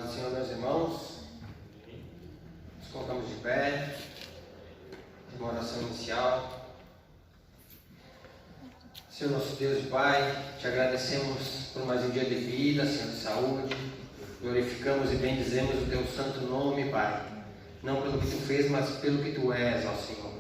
Paz do Senhor, meus irmãos. Nos colocamos de pé. Uma oração inicial. Senhor nosso Deus e Pai, te agradecemos por mais um dia de vida, Senhor, de saúde. Glorificamos e bendizemos o teu santo nome, Pai. Não pelo que tu fez, mas pelo que tu és, ó Senhor.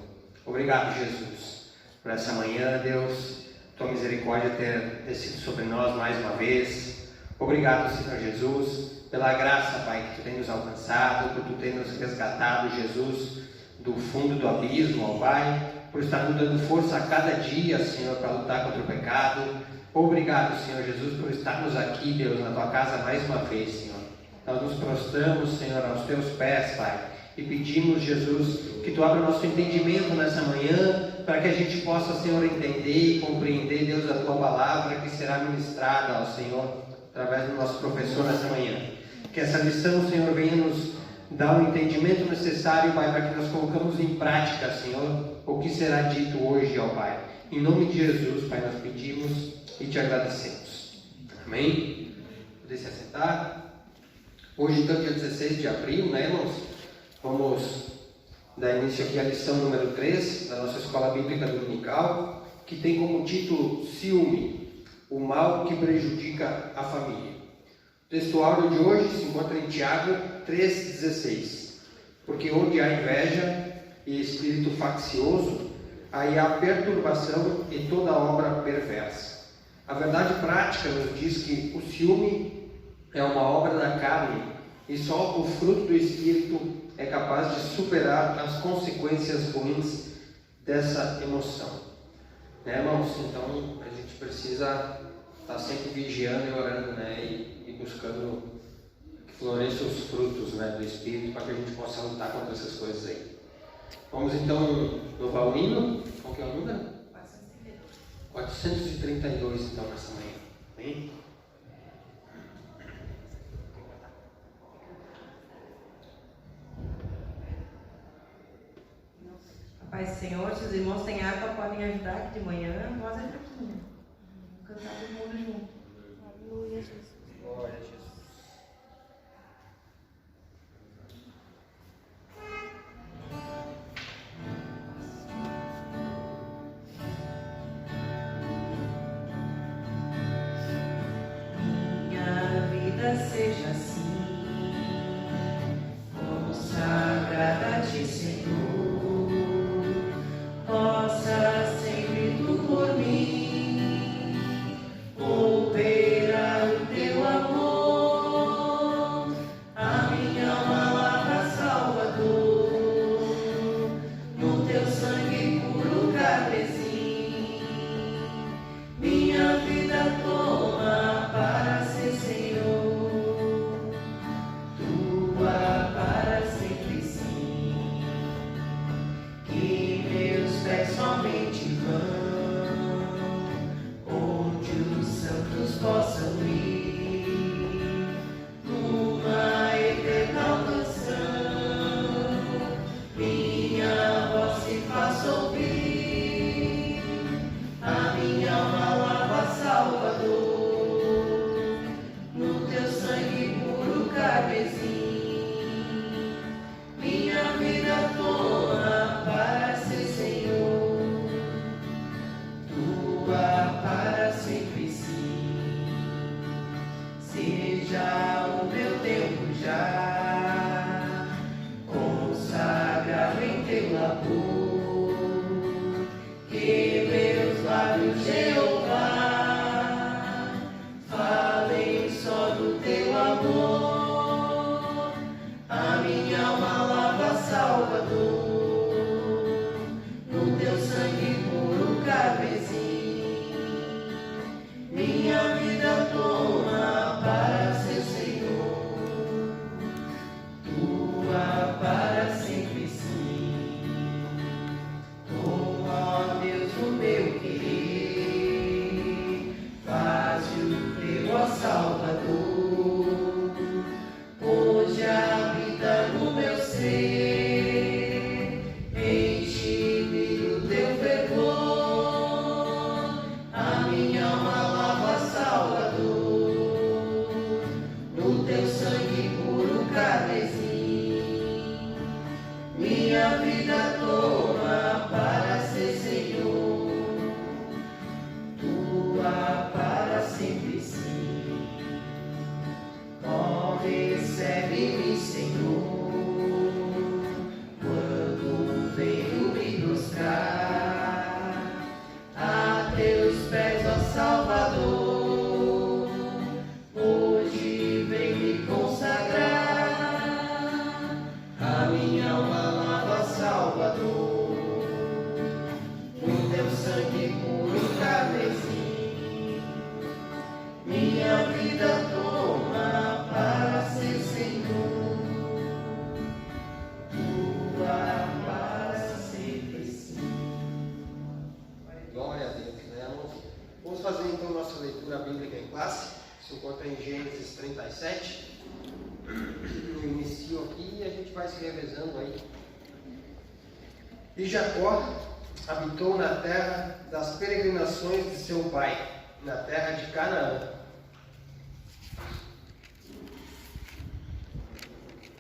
Obrigado, Jesus, por essa manhã, Deus. Tua misericórdia ter descido sobre nós mais uma vez. Obrigado, Senhor Jesus, pela graça, Pai, que tu tem nos alcançado, por tu tem nos resgatado, Jesus, do fundo do abismo, ó Pai, por estar nos dando força a cada dia, Senhor, para lutar contra o pecado. Obrigado, Senhor Jesus, por estarmos aqui, Deus, na tua casa mais uma vez, Senhor. Nós nos prostramos, Senhor, aos teus pés, Pai, e pedimos, Jesus, que tu abra o nosso entendimento nessa manhã, para que a gente possa, Senhor, entender e compreender, Deus, a tua palavra que será ministrada ao Senhor, através do nosso professor nessa manhã. Que essa lição, Senhor, venha nos dar o entendimento necessário, Pai, para que nós colocamos em prática, Senhor, o que será dito hoje, ó Pai. Em nome de Jesus, Pai, nós pedimos e te agradecemos. Amém? Poder se assentar. Hoje, então, dia 16 de abril, né, irmãos? Vamos dar início aqui à lição número 3 da nossa Escola Bíblica Dominical, que tem como título Ciúme, o mal que prejudica a família. O texto áureo de hoje se encontra em Tiago 3,16. Porque onde há inveja e espírito faccioso, aí há perturbação e toda obra perversa. A verdade prática nos diz que o ciúme é uma obra da carne e só o fruto do Espírito é capaz de superar as consequências ruins dessa emoção. Né, irmãos? Então a gente precisa estar sempre vigiando e orando, né, e buscando que floresçam os frutos, né, do Espírito, para que a gente possa lutar contra essas coisas aí. Vamos então louvar o hino. Qual que é o número? 432, então, nessa manhã. Amém? Pai Senhor, se os irmãos têm harpa, podem ajudar aqui de manhã, nós é pouquinho. Vamos cantar todo mundo junto. Aleluia, Jesus. Glória a Jesus. Minha vida seja assim, consagrada a ti, Senhor. Possa sempre tu por mim operar o teu amor, a minha alma lava, Salvador, no teu sangue puro carmesim. Minha vida toma para ser Senhor, tua para sempre sim. Que meus pés somente vão onde os santos possam ir, numa eterna canção, minha voz se faça ouvir, a minha alma lava, Salvador, no teu sangue puro carmesim. Minha vida toma para ser Senhor, tua para sempre sim. Seja o meu tempo já consagrado em teu labor, que meus lábios, Jeová, falem só do teu amor, a minha alma lava, Salvador, no teu sangue puro carmesim. Minha vida toma para ser Senhor, tua para sempre sim. Toma, ó Deus, o meu querer, faz-o teu, ó Salvador, hoje habita no meu ser, enche-me do teu fervor, a minha alma lava, Salvador, no teu sangue puro Ouve-me, Senhor, quando venho me prostrar a teus pés, ó Salvador. Hoje vem me consagrar, a minha alma lava, Salvador, no teu sangue puro e carmesim. Minha vida toma para ser Senhor, tua para sempre sim. Glória a Deus, né? Vamos fazer então nossa leitura bíblica em classe. Se encontra em Gênesis 37. No início aqui e a gente vai se revezando aí. E Jacó habitou na terra das peregrinações de seu pai, na terra de Canaã.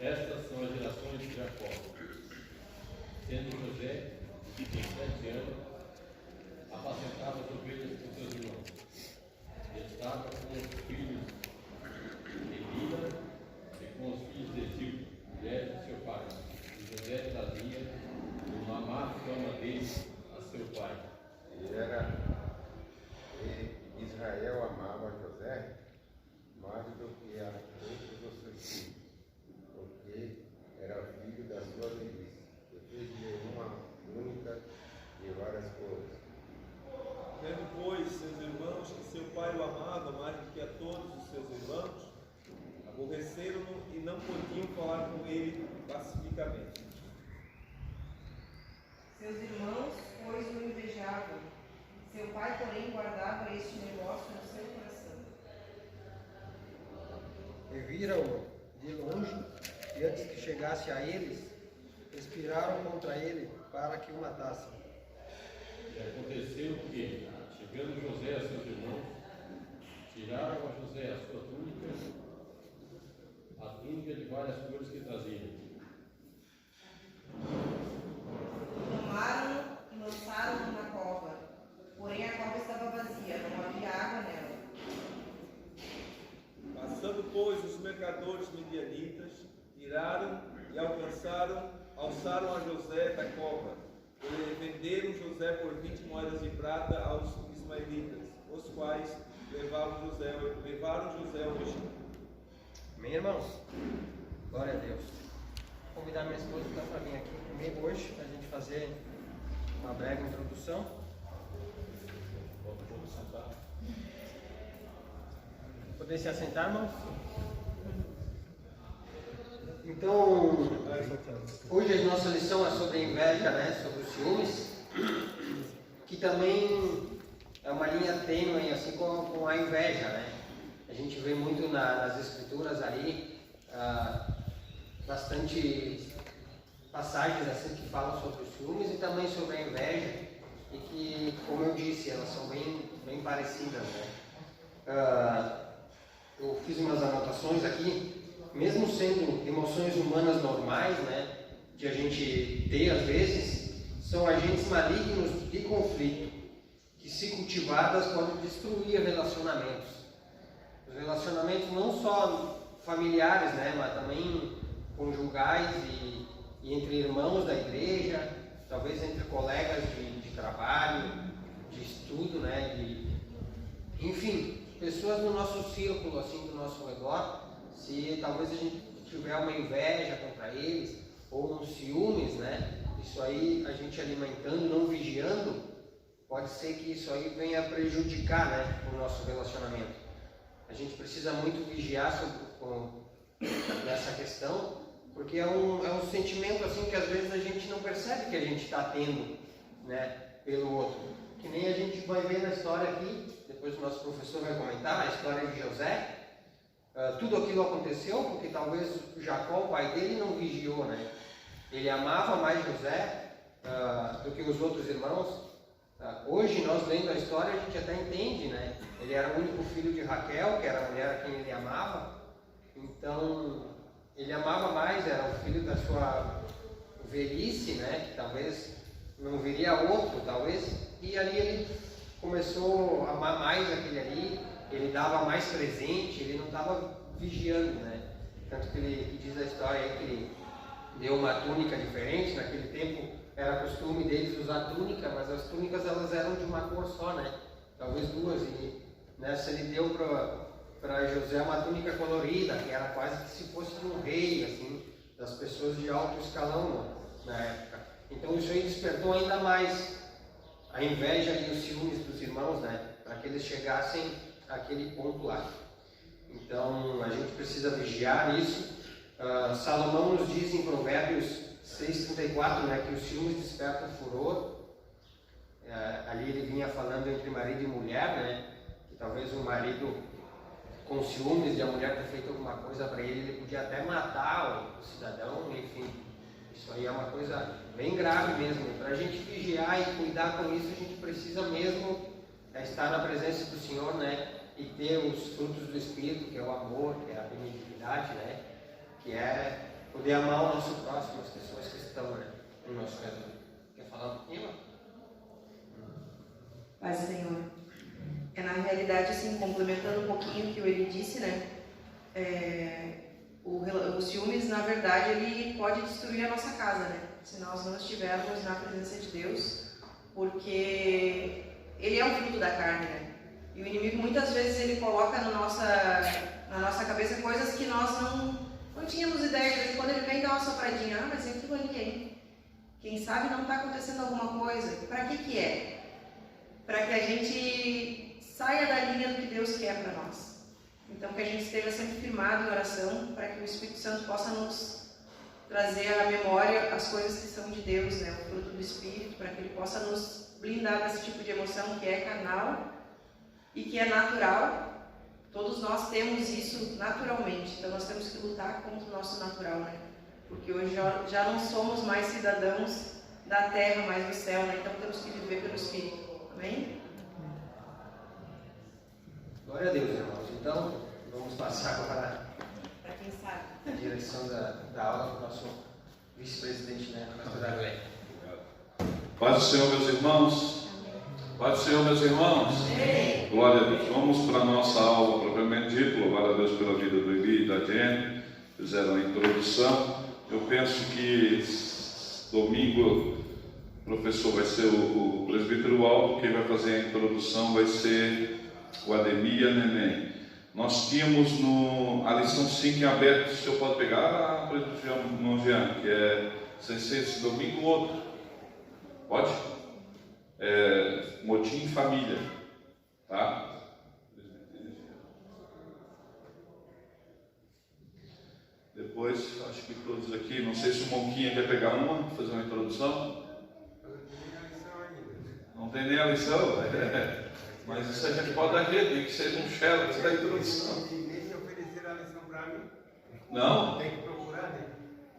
Estas são as gerações de Jacó. Sendo José, que tem 7 anos, apacentava as ovelhas com seus irmãos. Estava com os filhos de Bila e com os filhos de Zilpa, mulher de seu pai. E José trazia uma má fama dele a seu pai. E Israel amava José mais do que a todos os seus filhos, porque era filho da sua velhice, e fez-lhe uma única de várias cores. Vendo, pois, seus irmãos que seu pai o amava mais do que a todos os seus irmãos, aborreceram-no e não podiam falar com ele pacificamente. Seus irmãos, pois, o invejavam. Seu pai, porém, guardava este negócio no seu coração. E viram-o de longe, e antes que chegasse a eles, conspiraram contra ele para que o matassem. E aconteceu que, chegando José a seus irmãos, tiraram a José a sua túnica, a túnica de várias cores que trazia. Tomaram-no e lançaram-no na cova. Porém, a cova estava vazia, não havia água nela. Passando, pois, os mercadores medianitas, tiraram e alçaram a José da cova. E venderam José por 20 moedas de prata aos ismaelitas, os quais levaram José ao Egito. Amém, irmãos? Glória a Deus. Vou convidar minha esposa então para vir aqui comigo hoje, para a gente fazer uma breve introdução. Vamos sentar. Poder se assentar, irmãos? Então, hoje a nossa lição é sobre a inveja, né? Sobre os ciúmes, que também é uma linha tênue, assim como a inveja, né? A gente vê muito nas escrituras ali, bastante passagens assim que falam sobre os ciúmes e também sobre a inveja, e que, como eu disse, elas são bem parecidas, né? Eu fiz umas anotações aqui. Mesmo sendo emoções humanas normais, né, de a gente ter às vezes, são agentes malignos de conflito, que se cultivadas podem destruir relacionamentos. Os relacionamentos não só familiares, né, mas também conjugais e entre irmãos da igreja, talvez entre colegas de trabalho, de estudo, né, enfim, pessoas no nosso círculo, assim, do nosso redor. Se talvez a gente tiver uma inveja contra eles, ou um ciúmes, né? Isso aí, a gente alimentando, não vigiando, pode ser que isso aí venha prejudicar, né, o nosso relacionamento. A gente precisa muito vigiar essa questão, porque é um sentimento assim que às vezes a gente não percebe que a gente está tendo, né, pelo outro. Que nem a gente vai ver na história aqui, depois o nosso professor vai comentar, a história de José. Tudo aquilo aconteceu porque talvez Jacó, o pai dele, não vigiou, né? Ele amava mais José do que os outros irmãos. Hoje, nós lendo a história, a gente até entende, né? Ele era o único filho de Raquel, que era a mulher a quem ele amava. Então, ele amava mais, era o filho da sua velhice, né? Que talvez não viria outro, talvez. E ali ele começou a amar mais aquele ali. Ele dava mais presente, ele não estava vigiando, né? tanto que ele diz a história que ele deu uma túnica diferente. Naquele tempo era costume deles usar túnica, mas as túnicas elas eram de uma cor só, né? Talvez duas, e nessa ele deu para José uma túnica colorida, que era quase que se fosse de um rei, assim, das pessoas de alto escalão na época. Então isso aí despertou ainda mais a inveja e os ciúmes dos irmãos, né? Para que eles chegassem àquele ponto lá. Então a gente precisa vigiar isso. Salomão nos diz em Provérbios 6,34, né, que os ciúmes despertam furor. Ali ele vinha falando entre marido e mulher, né, que talvez um marido com ciúmes de a mulher ter feito alguma coisa para ele podia até matar o cidadão, enfim. Isso aí é uma coisa bem grave mesmo. Para a gente vigiar e cuidar com isso, a gente precisa mesmo estar na presença do Senhor, né, e ter os frutos do Espírito, que é o amor, que é a benignidade, né, que é poder amar o nosso próximo, as pessoas que estão, né, no nosso redor. Quer falar um pouquinho? Paz, Senhor. Na realidade, assim, complementando um pouquinho o que ele disse, né, o ciúmes, na verdade, ele pode destruir a nossa casa, né, se nós não estivermos na presença de Deus, porque ele é um fruto da carne, né, e o inimigo muitas vezes ele coloca na nossa cabeça coisas que nós não tínhamos ideia. Quando ele vem dar uma sopradinha, mas é aquilo ali, hein? Quem sabe não está acontecendo alguma coisa. Para que é? Para que a gente saia da linha do que Deus quer para nós. Então que a gente esteja sempre firmado em oração, para que o Espírito Santo possa nos trazer à memória as coisas que são de Deus, né? O fruto do Espírito, para que ele possa nos blindar desse tipo de emoção que é carnal e que é natural. Todos nós temos isso naturalmente, então nós temos que lutar contra o nosso natural, né? Porque hoje já não somos mais cidadãos da terra, mas do céu, né? Então temos que viver pelo Espírito. Amém? Glória a Deus, irmãos. Então, vamos passar agora Para quem sabe. a direção da aula para o nosso vice-presidente, né, pastor Arley. Paz do Senhor, meus irmãos. Paz do Senhor, meus irmãos. Glória a Deus. Vamos para a nossa aula propriamente dita. Louvado a Deus pela vida do Eli e da Jenny. Fizeram a introdução. Eu penso que domingo o professor vai ser o presbítero Aldo. Quem vai fazer a introdução vai ser o Ademir e a Neném. Nós tínhamos a lição 5 em aberto. O senhor pode pegar, presbítero Jean, que é esse domingo ou outro? Pode? Motim em família, tá? Depois, acho que todos aqui, não sei se o Monquinha quer pegar uma, fazer uma introdução. Não tem nem a lição? Mas isso a gente pode dar jeito, tem que ser um xerox da introdução. Nem se oferecer a lição para mim. Não? Tem que procurar, né?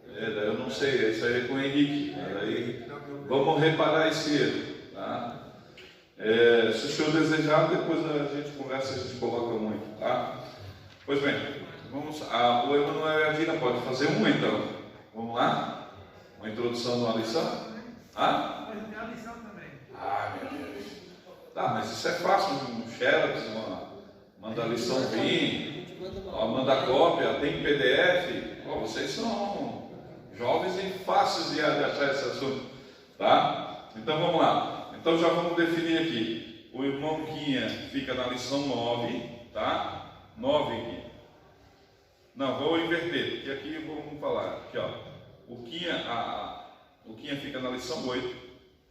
Daí eu não sei, isso aí é com o Henrique. Daí vamos reparar esse erro, tá? Se o senhor desejar, depois a gente conversa, a gente coloca muito, tá? Pois bem, vamos. O Emanuel e a Dina podem fazer uma então. Vamos lá? Uma introdução de uma lição? Mas tem a lição também. Meu Deus. Tá, mas isso é fácil, um xerox, manda a lição vir, manda cópia, tem PDF. Vocês são jovens e fáceis de achar esse assunto, tá? Então vamos lá. Então já vamos definir aqui. O irmão Quinha fica na lição 9, tá? 9 aqui. Não, vou inverter, porque aqui vamos falar. Aqui, ó. O Quinha fica na lição 8.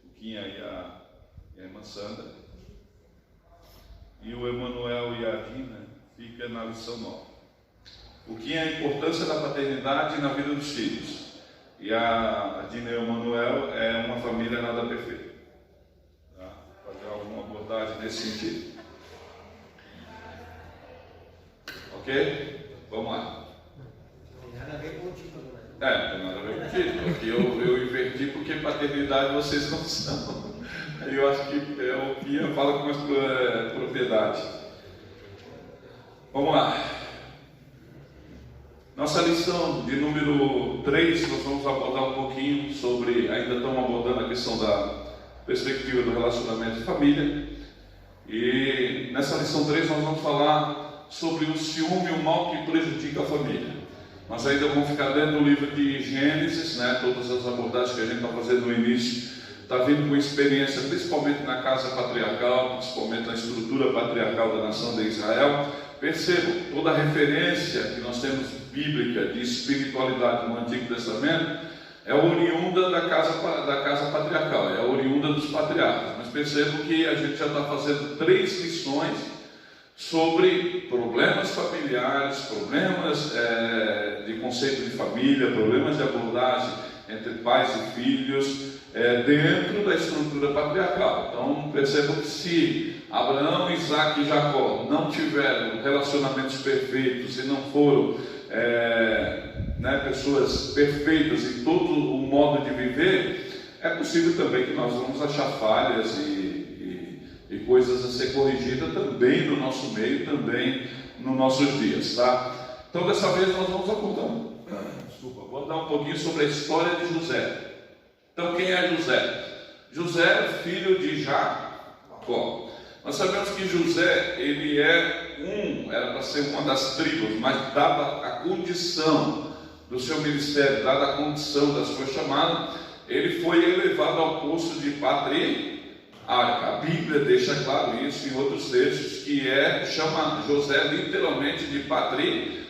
O Quinha e a irmã Sandra. E o Emanuel e a Dina fica na lição 9. O Quinha é a importância da paternidade na vida dos filhos. E a Dina e o Emanuel é uma família nada perfeita. Fazer alguma abordagem nesse sentido. Ok? Vamos lá. Não tem nada a ver com o título, né? Não tem nada a ver com o título. Aqui eu inverti porque paternidade vocês não são. Aí eu acho que o Pia fala com mais propriedade. Vamos lá. Nossa lição de número 3, nós vamos abordar um pouquinho sobre, ainda estamos abordando a questão da perspectiva do relacionamento de família. E nessa lição 3 nós vamos falar sobre o ciúme e o mal que prejudica a família. Nós ainda vamos ficar dentro do livro de Gênesis, né? Todas as abordagens que a gente está fazendo no início, está vindo com experiência, principalmente na casa patriarcal, principalmente na estrutura patriarcal da nação de Israel. Percebam, toda a referência que nós temos bíblica de espiritualidade no Antigo Testamento é oriunda da casa patriarcal, é oriunda dos patriarcas. Mas percebam que a gente já está fazendo 3 lições sobre problemas familiares, problemas de conceito de família, problemas de abordagem entre pais e filhos, dentro da estrutura patriarcal. Então percebam que se Abraão, Isaac e Jacó não tiveram relacionamentos perfeitos e não foram pessoas perfeitas em todo o modo de viver, é possível também que nós vamos achar falhas e coisas a ser corrigidas também no nosso meio, também nos nossos dias, tá? Então dessa vez nós vamos vamos dar um pouquinho sobre a história de José. Então quem é José? José é filho de Jacó. Nós sabemos que José, ele era para ser uma das tribos, mas dada a condição do seu ministério, dada a condição da sua chamada, ele foi elevado ao posto de patriarca. A Bíblia deixa claro isso em outros textos, que chama José literalmente de patriarca.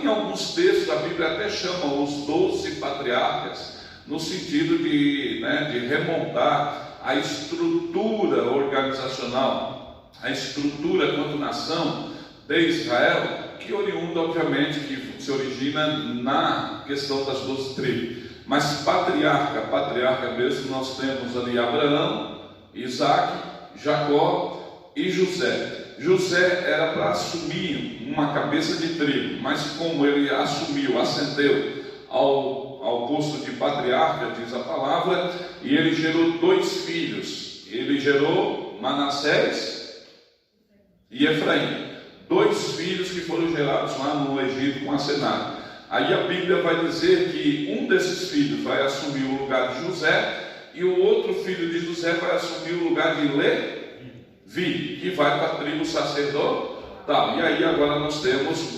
Em alguns textos a Bíblia até chama os 12 patriarcas, no sentido de remontar a estrutura organizacional, a estrutura quanto nação de Israel, que oriunda, obviamente, que se origina na questão das 12 tribos. Mas patriarca mesmo, nós temos ali Abraão, Isaac, Jacó e José. José era para assumir uma cabeça de tribo, mas como ele ascendeu ao posto de patriarca, diz a palavra, e ele gerou 2 filhos. Ele gerou Manassés e Efraim, 2 filhos que foram gerados lá no Egito com Asenat. Aí a Bíblia vai dizer que um desses filhos vai assumir o lugar de José, e o outro filho de José vai assumir o lugar de Levi, que vai para a tribo sacerdotal. E aí agora nós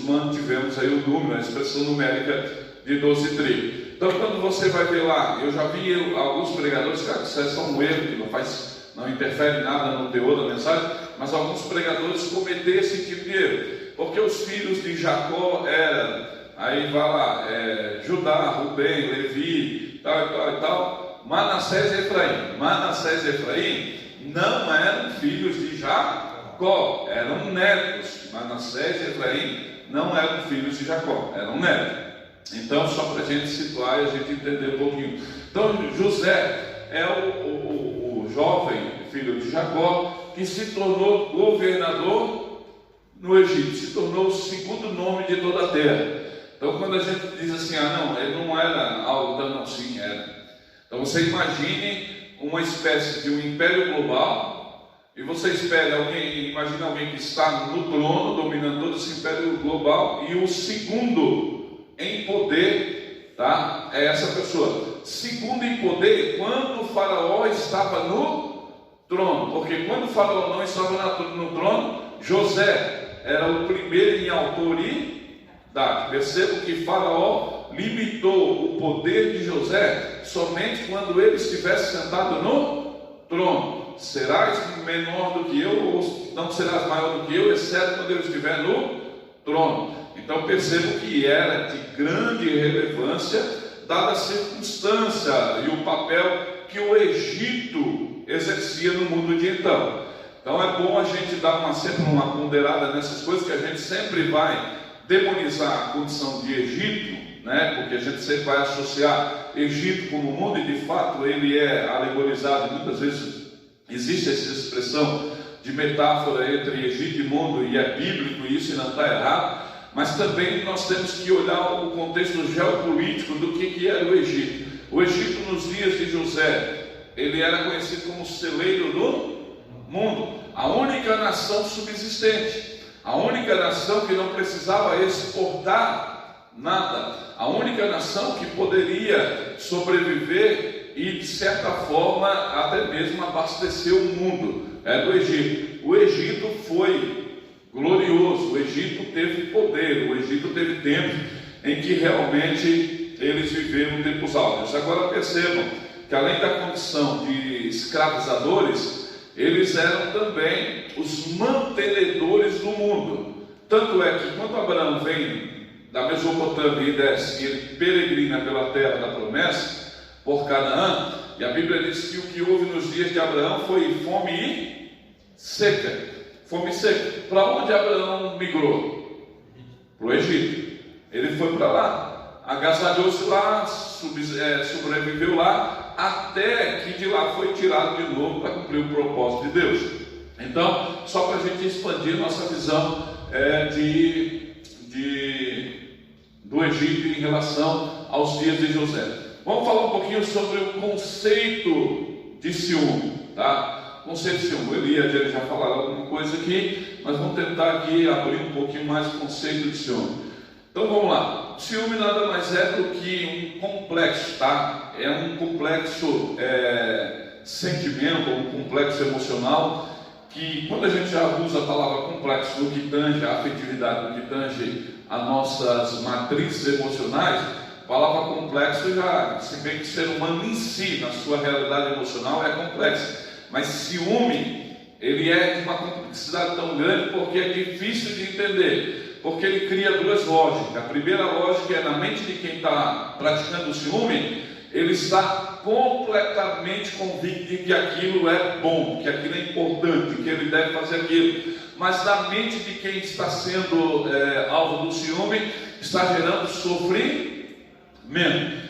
mantivemos aí o número, a expressão numérica de 12 tribos. Então quando você vai ver lá, eu já vi alguns pregadores, cara, isso é só um erro que não interfere nada no teor da mensagem, mas alguns pregadores cometeram esse tipo de erro, porque os filhos de Jacó eram, aí vai lá, Judá, Rubem, Levi, tal e tal, Manassés e Efraim. Manassés e Efraim não eram filhos de Jacó, eram netos. Manassés e Efraim não eram filhos de Jacó, eram netos. Então, só para a gente situar e a gente entender um pouquinho. Então, José é o jovem filho de Jacó que se tornou governador no Egito, se tornou o 2º nome de toda a terra. Então, quando a gente diz assim, não, ele não era algo, não, sim, era. Então, você imagine uma espécie de um império global, e você imagina alguém que está no trono, dominando todo esse império global, e o segundo em poder, tá? É essa pessoa. Segundo em poder, quando o faraó estava no trono, porque quando o faraó não estava no trono, José era o primeiro em autoridade. Percebo que faraó limitou o poder de José somente quando ele estivesse sentado no trono. Serás menor do que eu, ou não serás maior do que eu, exceto quando eu estiver no trono. Então percebo que era de grande relevância, dada a circunstância e o papel que o Egito exercia no mundo de então. Então é bom a gente dar sempre uma ponderada nessas coisas, que a gente sempre vai demonizar a condição de Egito, né? Porque a gente sempre vai associar Egito como mundo, e de fato ele é alegorizado, muitas vezes existe essa expressão de metáfora entre Egito e mundo, e é bíblico isso, e não está errado. Mas também nós temos que olhar o contexto geopolítico do que era o Egito. O Egito, nos dias de José, ele era conhecido como o celeiro do mundo, a única nação subsistente, a única nação que não precisava exportar nada, a única nação que poderia sobreviver e, de certa forma, até mesmo abastecer o mundo, é do Egito. O Egito foi glorioso, o Egito teve poder, o Egito teve tempo em que realmente eles viveram tempos áureos. Agora percebam que além da condição de escravizadores, eles eram também os mantenedores do mundo. Tanto é que quando Abraão vem da Mesopotâmia e desce, e ele peregrina pela terra da promessa, por Canaã, e a Bíblia diz que o que houve nos dias de Abraão foi fome e seca. Fome seca. Para onde Abraão migrou? Para o Egito. Ele foi para lá, agasalhou-se lá, sobreviveu lá, até que de lá foi tirado de novo para cumprir o propósito de Deus. Então, só para a gente expandir nossa visão do Egito em relação aos dias de José. Vamos falar um pouquinho sobre o conceito de ciúme, tá? Conceito de ciúme. Ele já falaram alguma coisa aqui, mas vamos tentar aqui abrir um pouquinho mais o conceito de ciúme. Então vamos lá. Ciúme nada mais é do que um complexo, tá? É um complexo sentimento, um complexo emocional, que quando a gente já usa a palavra complexo no que tange a afetividade, no que tange as nossas matrizes emocionais, a palavra complexo já, se bem que o ser humano em si, na sua realidade emocional, é complexo. Mas ciúme, ele é de uma complexidade tão grande porque é difícil de entender. Porque ele cria duas lógicas. A primeira lógica é na mente de quem está praticando o ciúme, ele está completamente convicto de que aquilo é bom, que aquilo é importante, que ele deve fazer aquilo. Mas na mente de quem está sendo alvo do ciúme, está gerando sofrimento.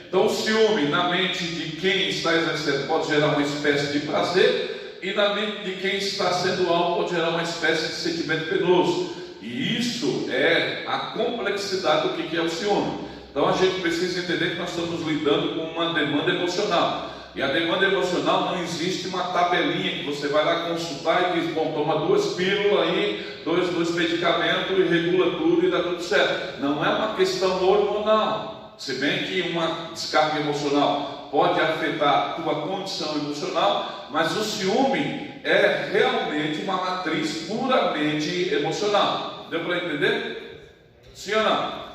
Então o ciúme na mente de quem está exercendo pode gerar uma espécie de prazer, e na mente de quem está sendo alvo pode gerar uma espécie de sentimento penoso. E isso é a complexidade do que é o ciúme. Então a gente precisa entender que nós estamos lidando com uma demanda emocional. E a demanda emocional não existe uma tabelinha que você vai lá consultar e diz, bom, toma 2 pílulas aí, dois medicamentos e regula tudo e dá tudo certo. Não é uma questão hormonal. Se bem que uma descarga emocional pode afetar a tua condição emocional, mas o ciúme é realmente uma matriz puramente emocional. Deu para entender? Sim ou não?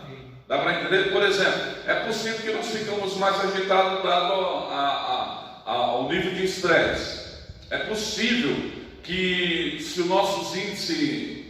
Dá para entender? Por exemplo, é possível que nós ficamos mais agitados dado ao nível de estresse. É possível que, se os nossos índices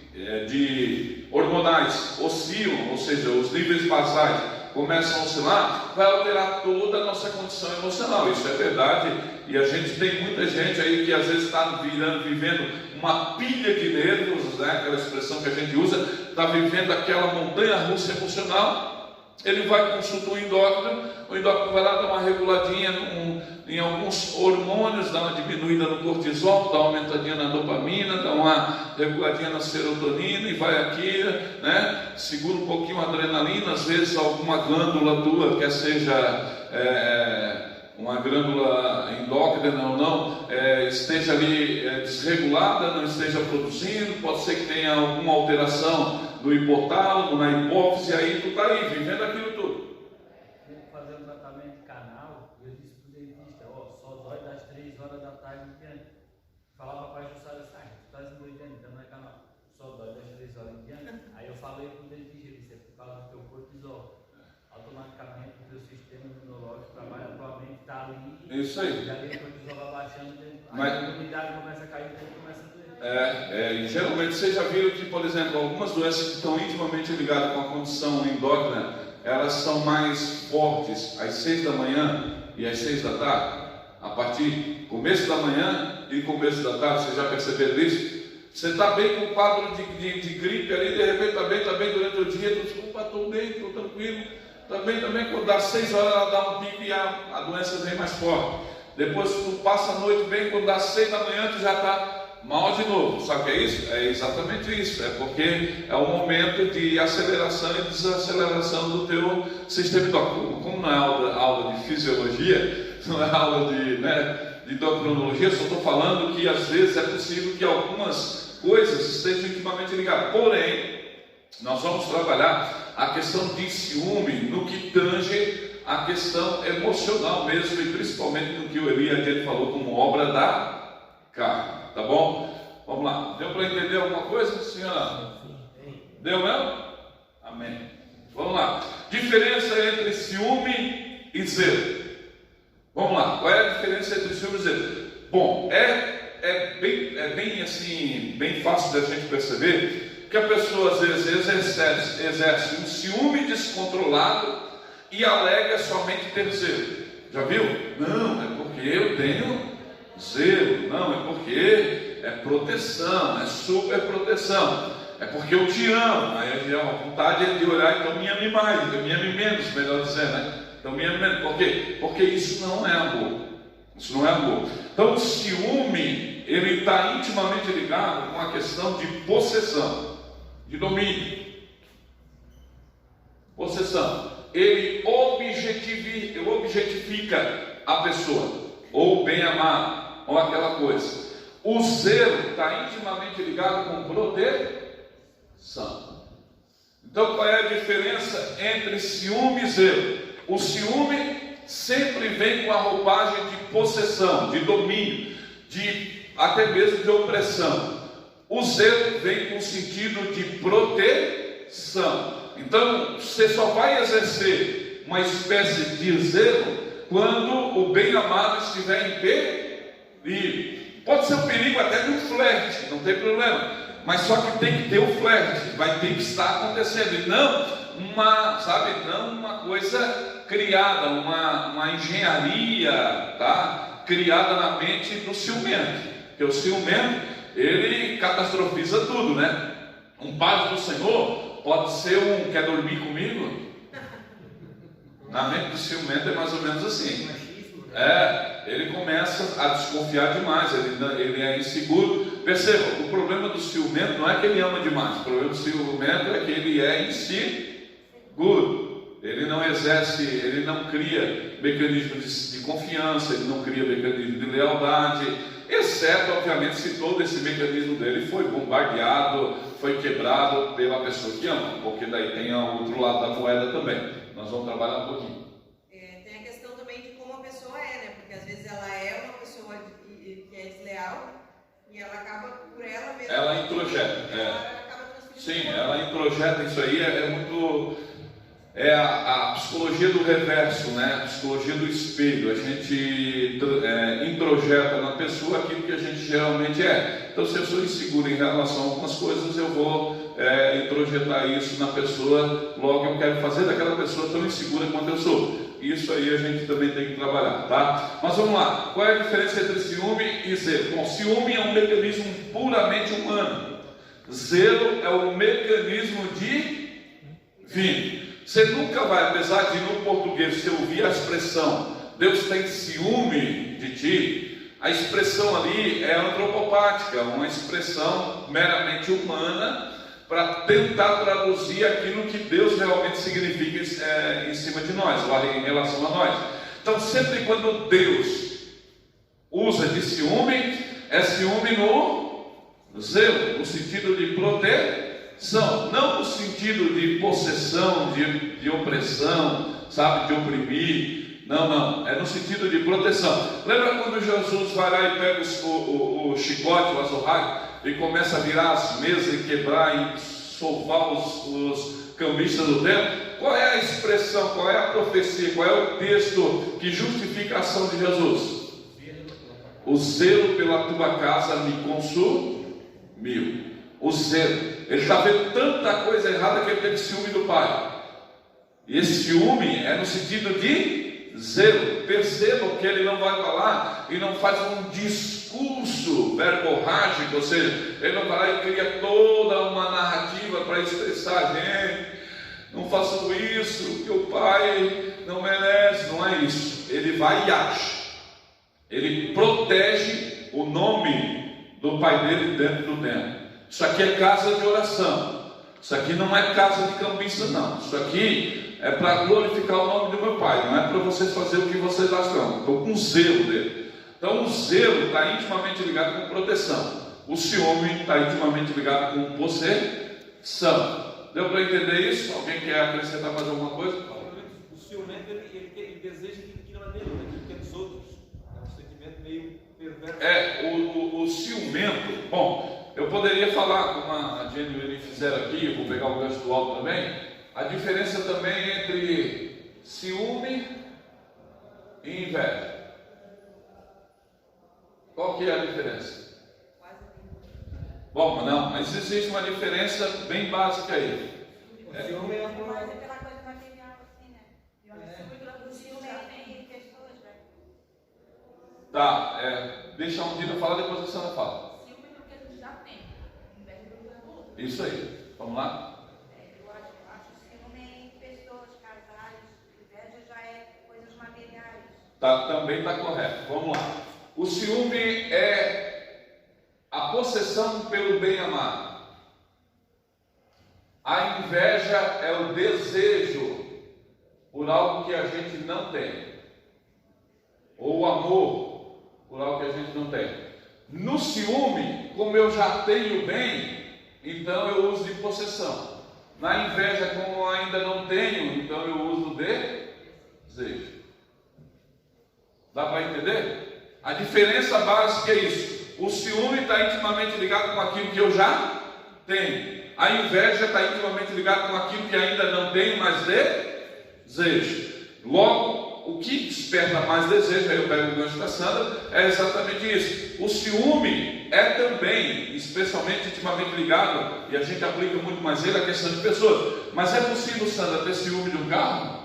de hormonais oscilam, ou seja, os níveis basais começam a oscilar, vai alterar toda a nossa condição emocional. Isso é verdade, e a gente tem muita gente aí que às vezes está vivendo uma pilha de nervos, né? Aquela expressão que a gente usa, está vivendo aquela montanha russa emocional. Ele vai consultar o endócrino vai lá dar uma reguladinha em alguns hormônios, dá uma diminuída no cortisol, dá uma aumentadinha na dopamina, dá uma reguladinha na serotonina e vai aqui, né? Segura um pouquinho a adrenalina, às vezes alguma glândula tua, quer seja uma glândula endócrina ou não, esteja ali desregulada, não esteja produzindo, pode ser que tenha alguma alteração no hipotálamo, na hipófise, aí tu está aí, vivendo aquilo tudo. Tem que fazer um tratamento canal, e eu disse para o dentista, só dói das 3 horas da tarde em diante. Falava para a Jussara assim, tu estás emdoidando, então não é canal, só dói das 3 horas em diante. Aí eu falei para o dentista, ele disse, é por causa do teu cortisol. Automaticamente o teu sistema imunológico trabalha, a tua mente está ali. Isso aí. E ali o cortisol vai baixando, a imunidade começa a cair, então começa a doer. E geralmente vocês já viram que, por exemplo, algumas doenças que estão intimamente ligadas com a condição endócrina, elas são mais fortes às 6 da manhã e às 6 da tarde, a partir do começo da manhã e começo da tarde. Vocês já perceberam isso? Você está bem com o quadro de gripe ali, de repente está bem durante o dia, estou bem, estou tranquilo, também quando dá 6 horas ela dá um pico e a doença vem mais forte. Depois tu passa a noite bem, quando dá 6 da manhã tu já está mal de novo. Sabe o que é isso? É exatamente isso. É porque é um momento de aceleração e desaceleração do teu sistema endócrino. Como não é aula de fisiologia, não é aula de endocrinologia, só estou falando que às vezes é possível que algumas coisas estejam intimamente ligadas. Porém, nós vamos trabalhar a questão de ciúme no que tange a questão emocional mesmo, e principalmente no que o Eli falou como obra da carne. Tá bom? Vamos lá. Deu para entender alguma coisa, senhora? Deu mesmo? Amém. Vamos lá. Vamos lá. Diferença entre ciúme e zelo. Vamos lá. Qual é a diferença entre ciúme e zelo? Bom, é bem assim, bem fácil da gente perceber que a pessoa às vezes exerce um ciúme descontrolado e alega somente ter zelo. Já viu? Não, é porque eu tenho zelo. Não, é porque é proteção, é super proteção. É porque eu te amo. Aí a vontade é de olhar, então me ame mais, me ame menos, melhor dizendo, né? Então me ame menos. Por quê? Porque isso não é amor. Isso não é amor. Então o ciúme, ele está intimamente ligado com a questão de possessão, de domínio. Possessão. Ele objetifica a pessoa, ou bem amado, ou aquela coisa. O zelo está intimamente ligado com proteção. Então qual é a diferença entre ciúme e zelo? O ciúme sempre vem com a roupagem de possessão, de domínio, até mesmo de opressão. O zelo vem com o sentido de proteção. Então você só vai exercer uma espécie de zelo quando o bem-amado estiver em perigo. Pode ser um perigo até de um flerte, não tem problema, mas só que tem que ter o flerte, vai ter que estar acontecendo, e não uma coisa criada, uma engenharia, tá? Criada na mente do ciumento, porque o ciumento, ele catastrofiza tudo, né? Um paz do Senhor pode ser quer dormir comigo? Na mente do ciumento é mais ou menos assim. Ele começa a desconfiar demais, ele é inseguro. Perceba, o problema do ciumento não é que ele ama demais, o problema do ciumento é que ele é inseguro. Ele não exerce, ele não cria mecanismos de confiança, ele não cria mecanismo de lealdade, exceto, obviamente, se todo esse mecanismo dele foi bombardeado, foi quebrado pela pessoa que ama, porque daí tem o outro lado da moeda também. Nós vamos trabalhar um pouquinho. Tem a questão também de como a pessoa é, né? Porque às vezes ela é uma pessoa que é desleal e ela acaba por ela mesma. Ela introjeta. Sim, ela introjeta isso aí, é muito. É a psicologia do reverso, né? A psicologia do espelho. A gente introjeta na pessoa aquilo que a gente geralmente é. Então, se eu sou inseguro em relação a algumas coisas, eu vou introjetar isso na pessoa. Logo, eu quero fazer daquela pessoa tão insegura quanto eu sou. Isso aí a gente também tem que trabalhar, tá? Mas vamos lá. Qual é a diferença entre ciúme e zelo? Bom, ciúme é um mecanismo puramente humano. Zelo é um mecanismo divino. Você nunca vai, apesar de no português você ouvir a expressão Deus tem ciúme de ti, a expressão ali é antropopática, uma expressão meramente humana para tentar traduzir aquilo que Deus realmente significa em cima de nós, lá em relação a nós. Então sempre quando Deus usa de ciúme, é ciúme no zelo, no sentido de proteção, não no sentido de possessão, de opressão, sabe, de oprimir. Não, é no sentido de proteção. Lembra quando Jesus vai lá e pega o chicote, o azorrague, e começa a virar as mesas e quebrar e solvar os cambistas do templo? Qual é a expressão, qual é a profecia, qual é o texto que justifica a ação de Jesus? O zelo pela tua casa me consumiu. O zelo. Ele está vendo tanta coisa errada que ele teve ciúme do pai. E esse ciúme é no sentido de zelo. Percebam que ele não vai falar e não faz um discurso verborrágico, ou seja, ele não vai lá e cria toda uma narrativa para expressar: gente, não façam isso, que o pai não merece. Não é isso. Ele vai e age. Ele protege o nome do pai dele dentro do templo. Isso aqui é casa de oração. Isso aqui não é casa de cambista, não. Isso aqui é para glorificar o nome do meu pai. Não é para vocês fazerem o que vocês acham. Estou com zelo dele. Então o zelo está intimamente ligado com proteção. O ciúme está intimamente ligado com possessão. Deu para entender isso? Alguém quer acrescentar mais alguma coisa? O ciumento ele deseja aquilo que não é dele, aquilo que é dos outros. É um sentimento meio perverso. O ciumento. Bom, eu poderia falar, como a Jenny e o Eli fizeram aqui, eu vou pegar o gancho do alto também. a diferença também entre ciúme e inveja. Qual que é a diferença? Bom, não, mas existe uma diferença bem básica aí. Ciúme é uma... Mas aquela coisa material assim, né? O ciúme tem pessoas, né? Tá, deixa a Undina falar, depois a senhora fala. Ciúme porque a gente já tem, inveja do outro. Isso aí, vamos lá? Eu acho ciúme em pessoas, casais, inveja já é coisas materiais. Também está correto, vamos lá. O ciúme é a possessão pelo bem amado. A inveja é o desejo por algo que a gente não tem, ou o amor por algo que a gente não tem. No ciúme, como eu já tenho bem, então eu uso de possessão. Na inveja, como eu ainda não tenho, então eu uso de desejo. Dá para entender? A diferença básica é isso. O ciúme está intimamente ligado com aquilo que eu já tenho. A inveja está intimamente ligada com aquilo que ainda não tenho, mas desejo. Logo, o que desperta mais desejo, aí eu pego o gancho da Sandra, é exatamente isso. O ciúme é também, especialmente intimamente ligado, e a gente aplica muito mais ele, a questão de pessoas. Mas é possível, Sandra, ter ciúme de um carro?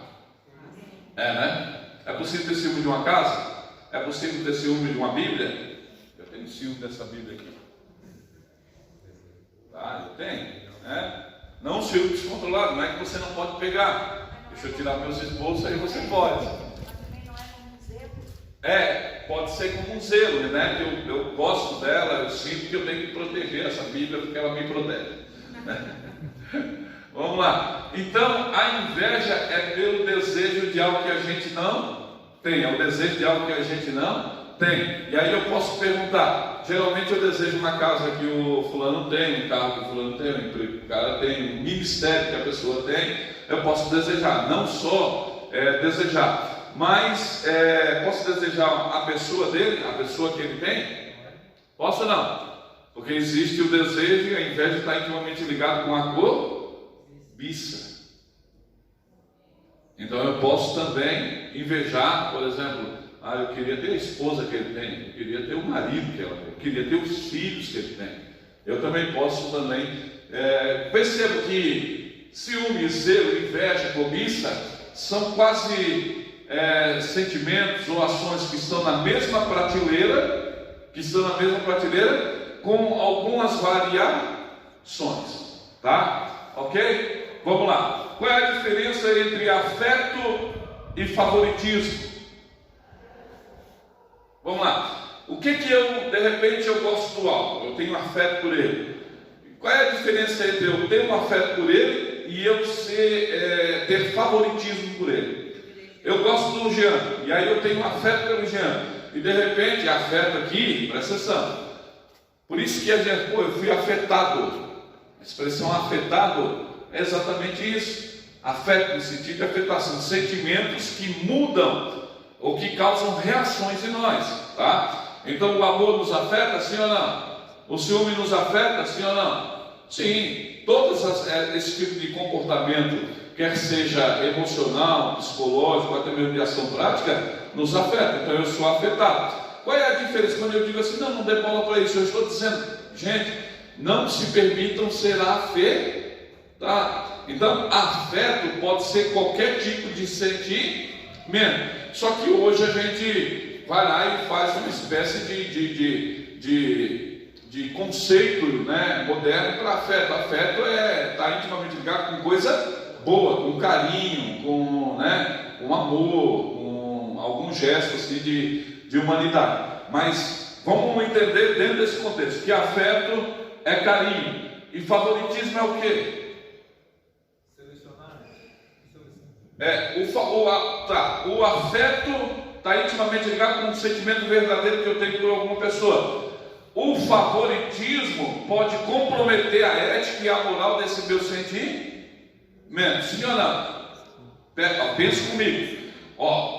É, né? É possível ter ciúme de uma casa? É possível ter ciúme de uma Bíblia? Eu tenho ciúme dessa Bíblia aqui. Ah, eu tenho, né? Não um ciúme descontrolado, não é que você não pode pegar. Deixa eu tirar meus esboços, aí você pode. Mas também não é como um zelo. Pode ser como um zelo, né? Que eu gosto dela, eu sinto que eu tenho que proteger essa Bíblia porque ela me protege. Vamos lá. Então, a inveja é pelo desejo de algo que a gente não tem. É o desejo de algo que a gente não tem. E aí eu posso perguntar, geralmente eu desejo uma casa que o fulano tem, um carro que o fulano tem, um emprego que o cara tem, um ministério que a pessoa tem. Eu posso desejar, não só desejar, mas posso desejar a pessoa dele, a pessoa que ele tem? Posso ou não? Porque existe o desejo e a inveja está intimamente ligada com a cobiça. Então eu posso também invejar, por exemplo, eu queria ter a esposa que ele tem, eu queria ter o marido que ela tem, eu queria ter os filhos que ele tem. Eu também posso percebo que ciúme, zelo, inveja, cobiça são quase sentimentos ou ações que estão na mesma prateleira, com algumas variações, tá? Ok? Vamos lá. Qual é a diferença entre afeto e favoritismo? Vamos lá. O que eu, de repente, eu gosto do algo? Eu tenho afeto por ele. Qual é a diferença entre eu ter um afeto por ele e eu ter favoritismo por ele? Eu gosto do Jean, e aí eu tenho um afeto pelo Jean. E de repente, afeto aqui, presta atenção. Por isso que a gente, eu fui afetado. A expressão afetado é exatamente isso. Afeto no sentido de afetação, sentimentos que mudam ou que causam reações em nós, tá? Então o amor nos afeta, sim ou não? O ciúme nos afeta, sim ou não? Sim, esse tipo de comportamento, quer seja emocional, psicológico, até mesmo de ação prática, nos afeta. Então eu sou afetado. Qual é a diferença quando eu digo assim, não dê bola para isso? Eu estou dizendo, gente, não se permitam ser afetados. Então, afeto pode ser qualquer tipo de sentimento. Só que hoje a gente vai lá e faz uma espécie de conceito, né, moderno para afeto. Afeto está intimamente ligado com coisa boa, com carinho, com amor, com algum gesto assim, de humanidade. Mas vamos entender dentro desse contexto que afeto é carinho e favoritismo é o quê? O afeto está intimamente ligado com um sentimento verdadeiro que eu tenho por alguma pessoa. O favoritismo pode comprometer a ética e a moral desse meu sentimento. Sim ou não? Pense comigo.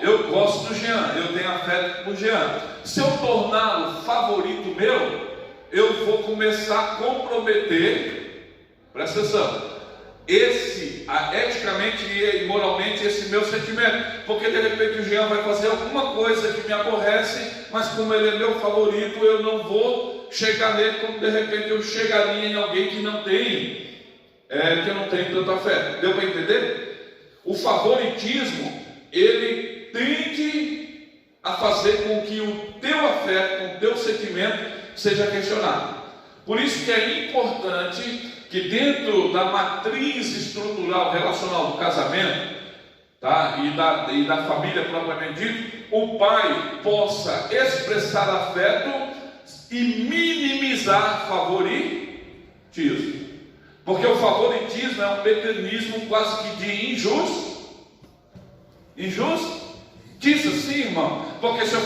Eu gosto do Jean, eu tenho afeto por Jean. Se eu torná-lo favorito meu, eu vou começar a comprometer, presta atenção, eticamente e moralmente, esse meu sentimento, porque de repente o Jean vai fazer alguma coisa que me aborrece, mas como ele é meu favorito, eu não vou chegar nele como de repente eu chegaria em alguém que não tem, que eu não tenho tanta fé. Deu para entender? O favoritismo, ele tende a fazer com que o teu afeto, o teu sentimento seja questionado. Por isso que é importante que dentro da matriz estrutural relacional do casamento, tá, e da família propriamente dito, o pai possa expressar afeto e minimizar favoritismo. Porque o favoritismo é um mecanismo quase que de injustiça, sim, irmão. Porque se eu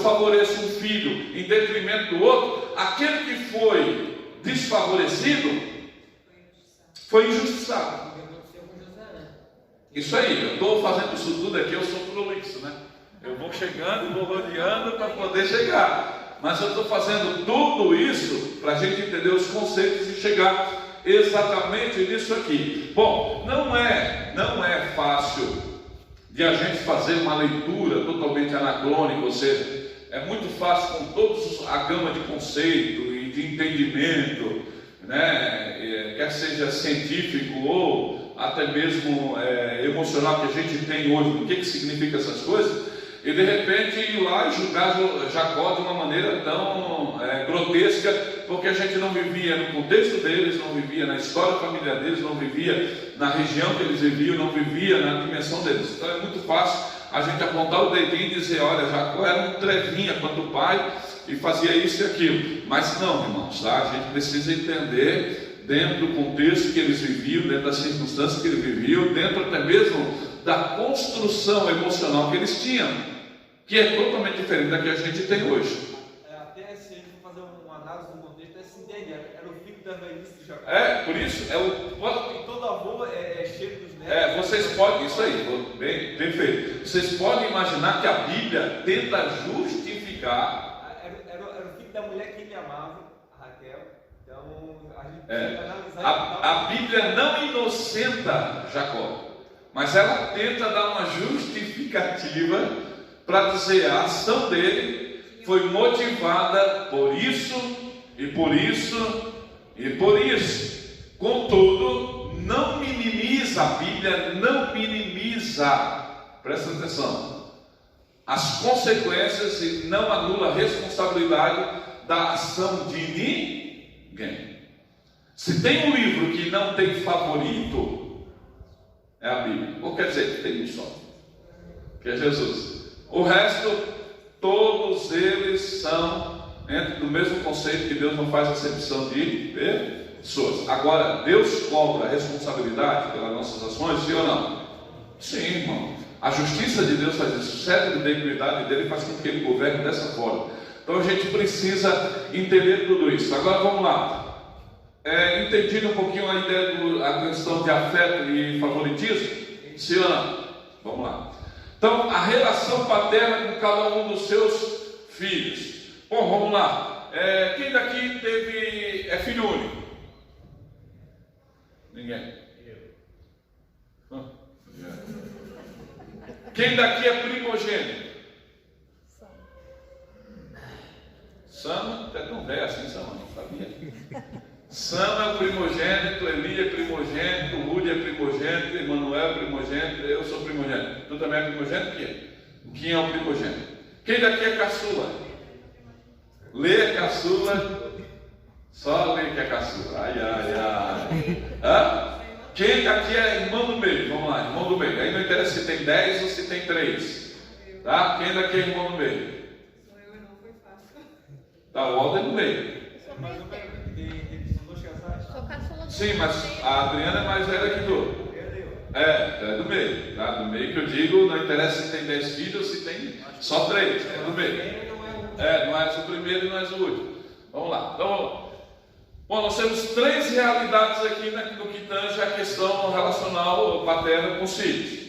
favoreço um filho em detrimento do outro, aquele que foi desfavorecido foi injustiçado. Isso aí, eu estou fazendo isso tudo aqui, eu sou prolixo, né? Eu vou chegando e vou rodeando para poder chegar. Mas eu estou fazendo tudo isso para a gente entender os conceitos e chegar exatamente nisso aqui. Bom, não é fácil de a gente fazer uma leitura totalmente anacrônica, ou seja, é muito fácil com toda a gama de conceito e de entendimento, né, quer seja científico ou até mesmo emocional que a gente tem hoje, o que significa essas coisas, e de repente ir lá e julgar Jacó de uma maneira tão grotesca, porque a gente não vivia no contexto deles, não vivia na história familiar deles, não vivia na região que eles viviam, não vivia na dimensão deles. Então é muito fácil a gente apontar o dedinho e dizer, olha, Jacó era um trevinha quanto o pai e fazia isso e aquilo. Mas não, irmãos, tá? A gente precisa entender dentro do contexto que eles viviam, dentro das circunstâncias que eles viviam, dentro até mesmo da construção emocional que eles tinham, que é totalmente diferente da que a gente tem hoje. Até se a gente for fazer uma análise do contexto, até se entende, era o filho da velhice de Jacó. Por isso, E todo avô é cheio dos netos. Vocês podem, isso aí, bem, perfeito. Vocês podem imaginar que a Bíblia tenta justificar. Era o filho da mulher que ele amava, a Raquel. Então, a gente precisa analisar. A Bíblia não inocenta Jacó, mas ela tenta dar uma justificativa para dizer a ação dele foi motivada por isso e por isso e por isso. Contudo, não minimiza, a Bíblia não minimiza, presta atenção, as consequências e não anula a responsabilidade da ação de ninguém. Se tem um livro que não tem favorito, é a Bíblia. Ou quer dizer que tem um só, que é Jesus. O resto, todos eles são dentro do mesmo conceito, que Deus não faz acepção de pessoas. Agora, Deus cobra a responsabilidade pelas nossas ações, sim ou não? Sim, irmão. A justiça de Deus faz isso. O cetro da equidade dele faz com que ele governe dessa forma. Então a gente precisa entender tudo isso. Agora vamos lá. Entendido um pouquinho a ideia da questão de afeto e favoritismo? Sim ou não? Vamos lá. Então, a relação paterna com cada um dos seus filhos. Bom, vamos lá. Quem daqui é filho único? Ninguém. Quem daqui é primogênito? Sama, é tão velho assim, Sama, não sabia. Sama é o primogênito, Eli é primogênito, Rude é primogênito, Emanuel é primogênito, eu sou primogênito. Tu também é primogênito? Quem é o primogênito? Quem daqui é caçula? Lê é caçula, só Lê que é caçula. Ai. Quem daqui é irmão do meio? Vamos lá, irmão do meio. Aí não interessa se tem 10 ou se tem 3. Tá? Quem daqui é irmão do meio? Sou eu e não foi fácil. Tá, o Walter é no meio. Sim, mas a Adriana é mais velha que tu. É do meio, tá? Do meio que eu digo, não interessa se tem 10 filhos, se tem só 3, é do meio. Não és o primeiro e não és o último. Vamos lá. Então, bom, nós temos 3 realidades aqui no que tange a questão relacional paterna com os filhos.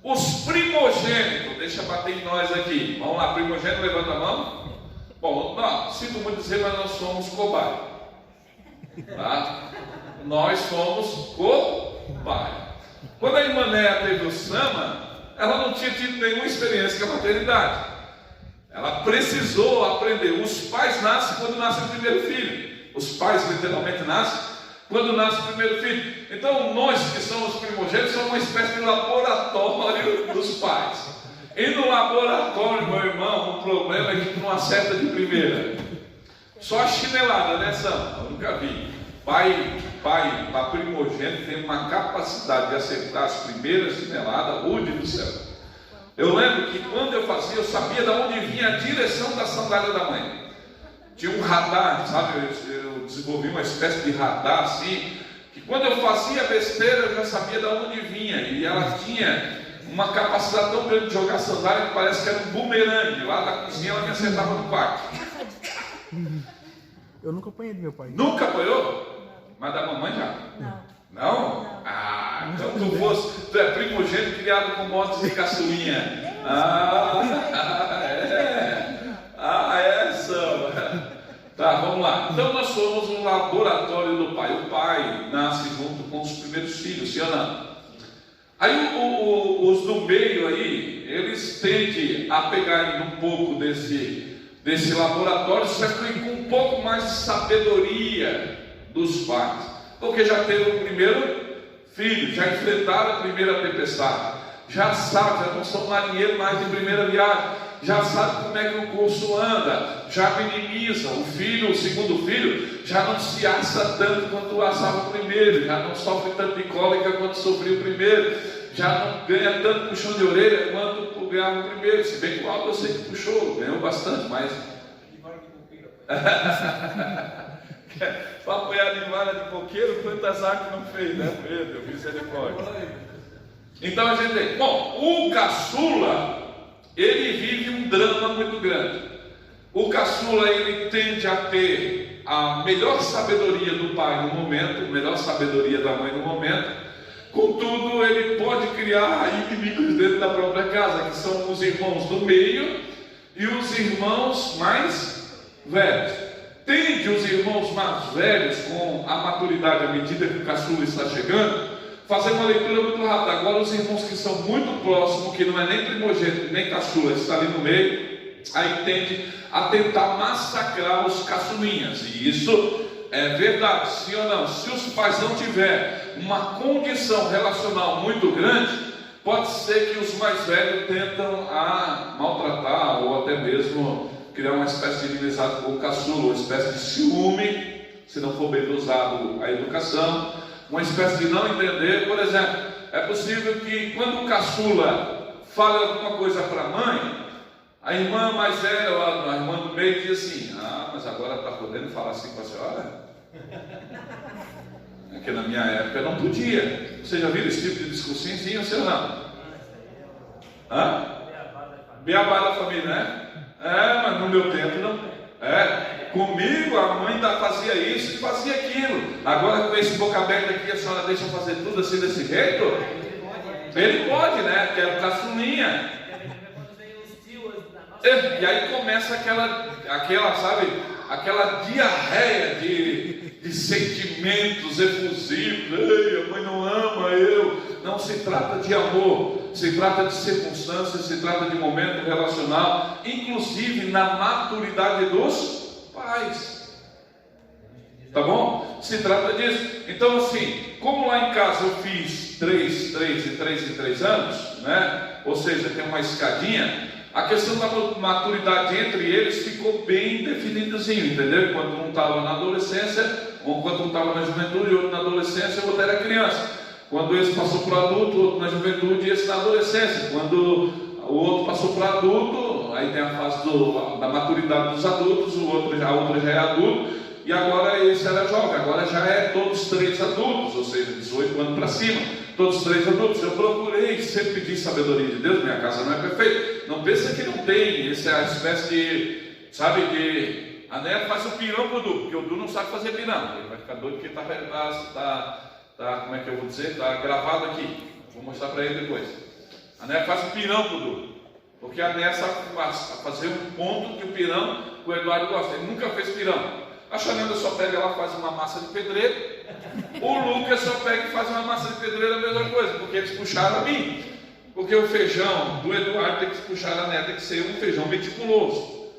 Os primogênitos, deixa bater em nós aqui. Vamos lá, primogênito, levanta a mão. Bom, não, sinto muito dizer, mas nós somos cobaia. Tá? nós fomos co-pai. Quando a irmã Néia teve o Sama, ela não tinha tido nenhuma experiência com a maternidade. Ela precisou aprender. Os pais nascem quando nasce o primeiro filho. Os pais literalmente nascem quando nasce o primeiro filho. Então nós que somos primogênitos somos uma espécie de laboratório dos pais. E no laboratório, meu irmão, o problema é que tu não acerta de primeira. Só a chinelada, né, Sam? Eu nunca vi. Pai, para primogênito tem uma capacidade de acertar as primeiras chineladas, rude do céu. Eu lembro que quando eu fazia, eu sabia de onde vinha a direção da sandália da mãe. Tinha um radar, sabe? Eu desenvolvi uma espécie de radar assim, que quando eu fazia besteira eu já sabia de onde vinha. E ela tinha uma capacidade tão grande de jogar sandália que parece que era um bumerangue. Lá da cozinha ela me acertava no quarto. Eu nunca apanhei do meu pai. Nunca apanhou? Mas da mamãe já? Não. Não? Ah, então tu é primogênito criado com motos de caçulinha. Tá, vamos lá. Então nós somos um laboratório do pai. O pai nasce junto com os primeiros filhos, sim ou não? Aí os do meio aí, eles tendem a pegar um pouco desse laboratório, só que com um pouco mais de sabedoria dos pais. Porque já teve o primeiro filho, já enfrentaram a primeira tempestade, já sabe, já não são marinheiros mais de primeira viagem, já sabe como é que o curso anda, já minimiza. O segundo filho, já não se assa tanto quanto assava o primeiro, já não sofre tanto de cólica quanto sofreu o primeiro, já não ganha tanto puxão de orelha quanto ganhava o primeiro. Se bem que o Aldo eu sei que puxou, ganhou bastante, mas para apoiar de vara de coqueiro, quantas artes não fez, né? Meu Deus, misericórdia. Então a gente tem, bom, o caçula, ele vive um drama muito grande. O caçula, ele tende a ter a melhor sabedoria do pai no momento, a melhor sabedoria da mãe no momento. Contudo, ele pode criar inimigos dentro da própria casa, que são os irmãos do meio e os irmãos mais velhos. Tende os irmãos mais velhos, com a maturidade à medida que o caçula está chegando, fazer uma leitura muito rápida. Agora os irmãos que são muito próximos, que não é nem primogênito nem caçula, está ali no meio, aí tende a tentar massacrar os caçulinhas. E isso é verdade, sim ou não? Se os pais não tiverem uma condição relacional muito grande, pode ser que os mais velhos tentam a maltratar ou até mesmo criar uma espécie de inimizade com o caçula, uma espécie de ciúme, se não for bem usado a educação, uma espécie de não entender. Por exemplo, é possível que quando o caçula fale alguma coisa para a mãe, a irmã mais velha, a irmã do meio, diz assim: mas agora está podendo falar assim com a senhora? É que na minha época não podia. Você já viu esse tipo de discussão? Sim ou não? Beabá da família, né? Mas no meu tempo não. Comigo a mãe fazia isso e fazia aquilo. Agora com esse boca aberta aqui, a senhora deixa fazer tudo assim desse jeito? Ele pode, né? Que é o caçulinha. E aí começa aquela, sabe, aquela diarreia de sentimentos efusivos. Ei, a mãe não ama eu. Não se trata de amor, se trata de circunstâncias, se trata de momento relacional, inclusive na maturidade dos pais. Tá bom? Se trata disso. Então assim, como lá em casa eu fiz 3 em 3 anos, né? Ou seja, tem uma escadinha. A questão da maturidade entre eles ficou bem definidozinho, entendeu? Enquanto um estava na adolescência, ou enquanto um estava na juventude e outro na adolescência, o outro era criança. Quando esse passou para o adulto, o outro na juventude e esse na adolescência. Quando o outro passou para adulto, aí tem a fase da maturidade dos adultos, a outra já é adulto, e agora esse era jovem, agora já é todos 3 adultos, ou seja, 18 anos para cima, todos 3 adultos. Eu procurei sempre pedir sabedoria de Deus, minha casa não é perfeita. Não pensa que não tem, essa é a espécie de, sabe, de a Néia faz o pirão pro Du, porque o Du não sabe fazer pirão, ele vai ficar doido porque como é que eu vou dizer? Está gravado aqui. Vou mostrar para ele depois. A Néia faz o pirão pro Du, porque a Néia sabe fazer um ponto que o pirão, o Eduardo gosta. Ele nunca fez pirão. A Xananda só pega, ela faz uma massa de pedreiro. O Lucas só pega e faz uma massa de pedreiro, a mesma coisa, porque eles puxaram a mim. Porque o feijão do Eduardo tem que puxar a neta, tem que ser um feijão meticuloso.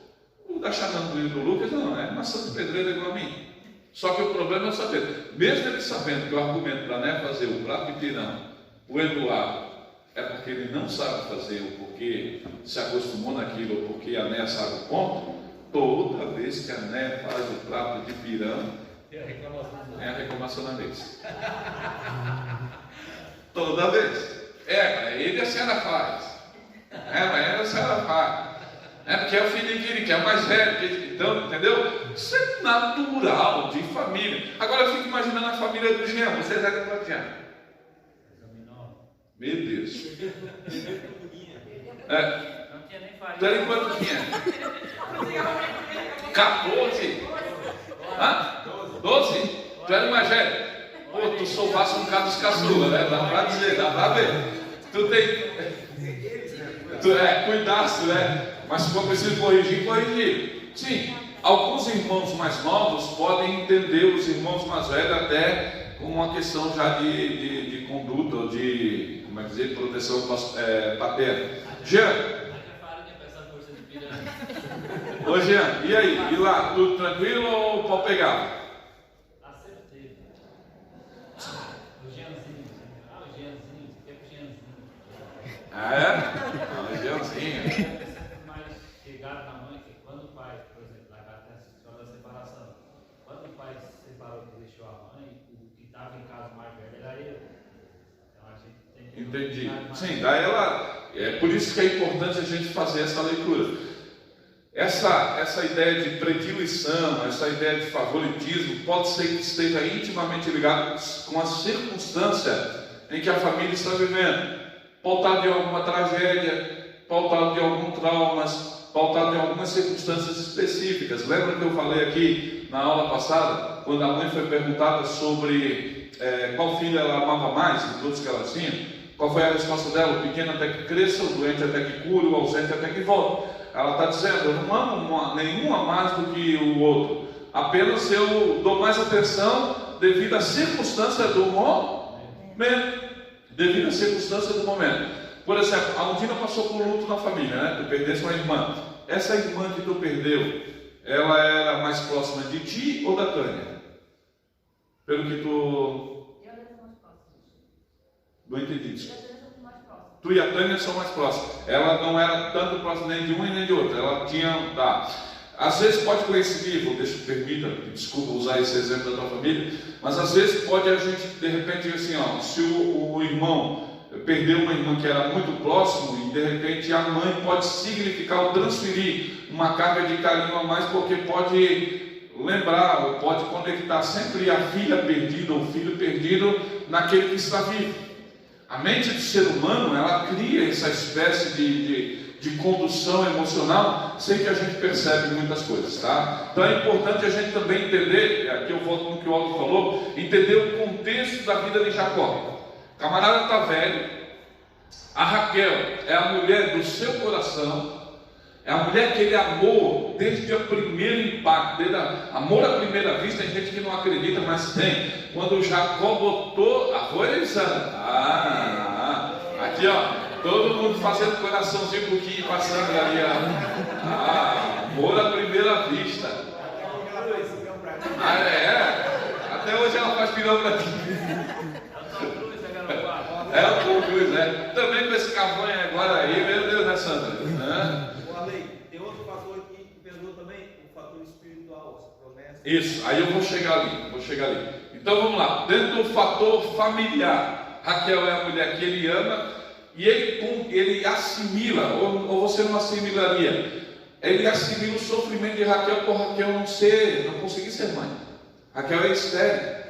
O da Xananda e do Lucas não, é massa de pedreiro igual a mim. Só que o problema é saber, mesmo ele sabendo que o argumento para Né fazer o prato de pirão, o Eduardo, é porque ele não sabe fazer, ou porque se acostumou naquilo, ou porque a Né sabe o ponto, toda vez que a Né faz o prato de pirão, é a reclamação na vez. Toda vez. Mas ele a senhora faz. Mas ele a senhora faz. Porque é o filho que é o mais velho. Então, entendeu? Isso é natural, de família. Agora eu fico imaginando a família do Jean. Vocês eram quantos Jean? Meu Deus. Não tinha nem farinha. Tu era quanto tinha? 14? Hã? 12? Tu era mais velho? Pô, tu sovasse um bocado dos caçula, né? Dá pra dizer, dá pra ver. Tu tem. Cuidasse, né? Mas se for preciso corrigir, corrigir. Sim, alguns irmãos mais novos podem entender os irmãos mais velhos até como uma questão já de conduta, ou de, como é que dizer, proteção paterna. Jean. Ô Jean, e aí? E lá, tudo tranquilo ou pode pegar? Acertei. O Jeanzinho. O Jeanzinho, você quer o Jeanzinho. O Jeanzinho. Mais chegado na mãe, que quando o pai, por exemplo, na casa tem a história da separação, quando o pai se separou e deixou a mãe, o que estava em casa mais velho era ele. Então a gente tem que. Entendi. Sim, daí ela. É por isso que é importante a gente fazer essa leitura. Essa ideia de predileção, essa ideia de favoritismo, pode ser que esteja intimamente ligado com a circunstância em que a família está vivendo, pautado em alguma tragédia, pautado em alguns traumas, pautado em algumas circunstâncias específicas. Lembra que eu falei aqui na aula passada, quando a mãe foi perguntada sobre qual filho ela amava mais de todos que ela tinha? Qual foi a resposta dela? O pequeno até que cresça, o doente até que cure, o ausente até que volte. Ela está dizendo, eu não amo nenhuma mais do que o outro, apenas eu dou mais atenção devido à circunstância do momento. Devido à circunstância do momento. Por exemplo, a Undina passou por luto na família, né? Tu perdeste uma irmã. Essa irmã que tu perdeu, ela era mais próxima de ti ou da Tânia? Pelo que tu... Eu era mais próxima. Não entendi isso. Mais próxima. Tu e a Tânia são mais próximas. Ela não era tanto próxima nem de um e nem de outro. Ela tinha... Às vezes pode coincidir, permita, desculpa usar esse exemplo da tua família, mas às vezes pode a gente, de repente, assim, se o irmão perdeu uma irmã que era muito próximo, e de repente a mãe pode significar ou transferir uma carga de carinho a mais, porque pode lembrar ou pode conectar sempre a filha perdida ou o filho perdido naquele que está vivo. A mente do ser humano, ela cria essa espécie de condução emocional sem que a gente percebe muitas coisas, tá? Então é importante a gente também entender, aqui eu volto no que o Aldo falou, entender o contexto da vida de Jacó. O camarada está velho, a Raquel é a mulher do seu coração, é a mulher que ele amou desde o primeiro impacto, desde amor à primeira vista. Tem gente que não acredita, mas tem. Quando Jacó botou a Elisandra, aqui todo mundo fazendo coraçãozinho pro que passando ali, amor à primeira vista. Até hoje ela faz pirão pra ti. É o Tom Cruise, né? Também com esse cavanha agora aí, meu Deus, né, Sandra? Tem outro fator aqui que pesou também, o fator espiritual, as promessas. Isso, aí eu vou chegar ali. Então vamos lá, dentro do fator familiar, Raquel é a mulher que ele ama e ele assimila, ou você não assimilaria, ele assimila o sofrimento de Raquel por Raquel não conseguir ser mãe. Raquel é estéril.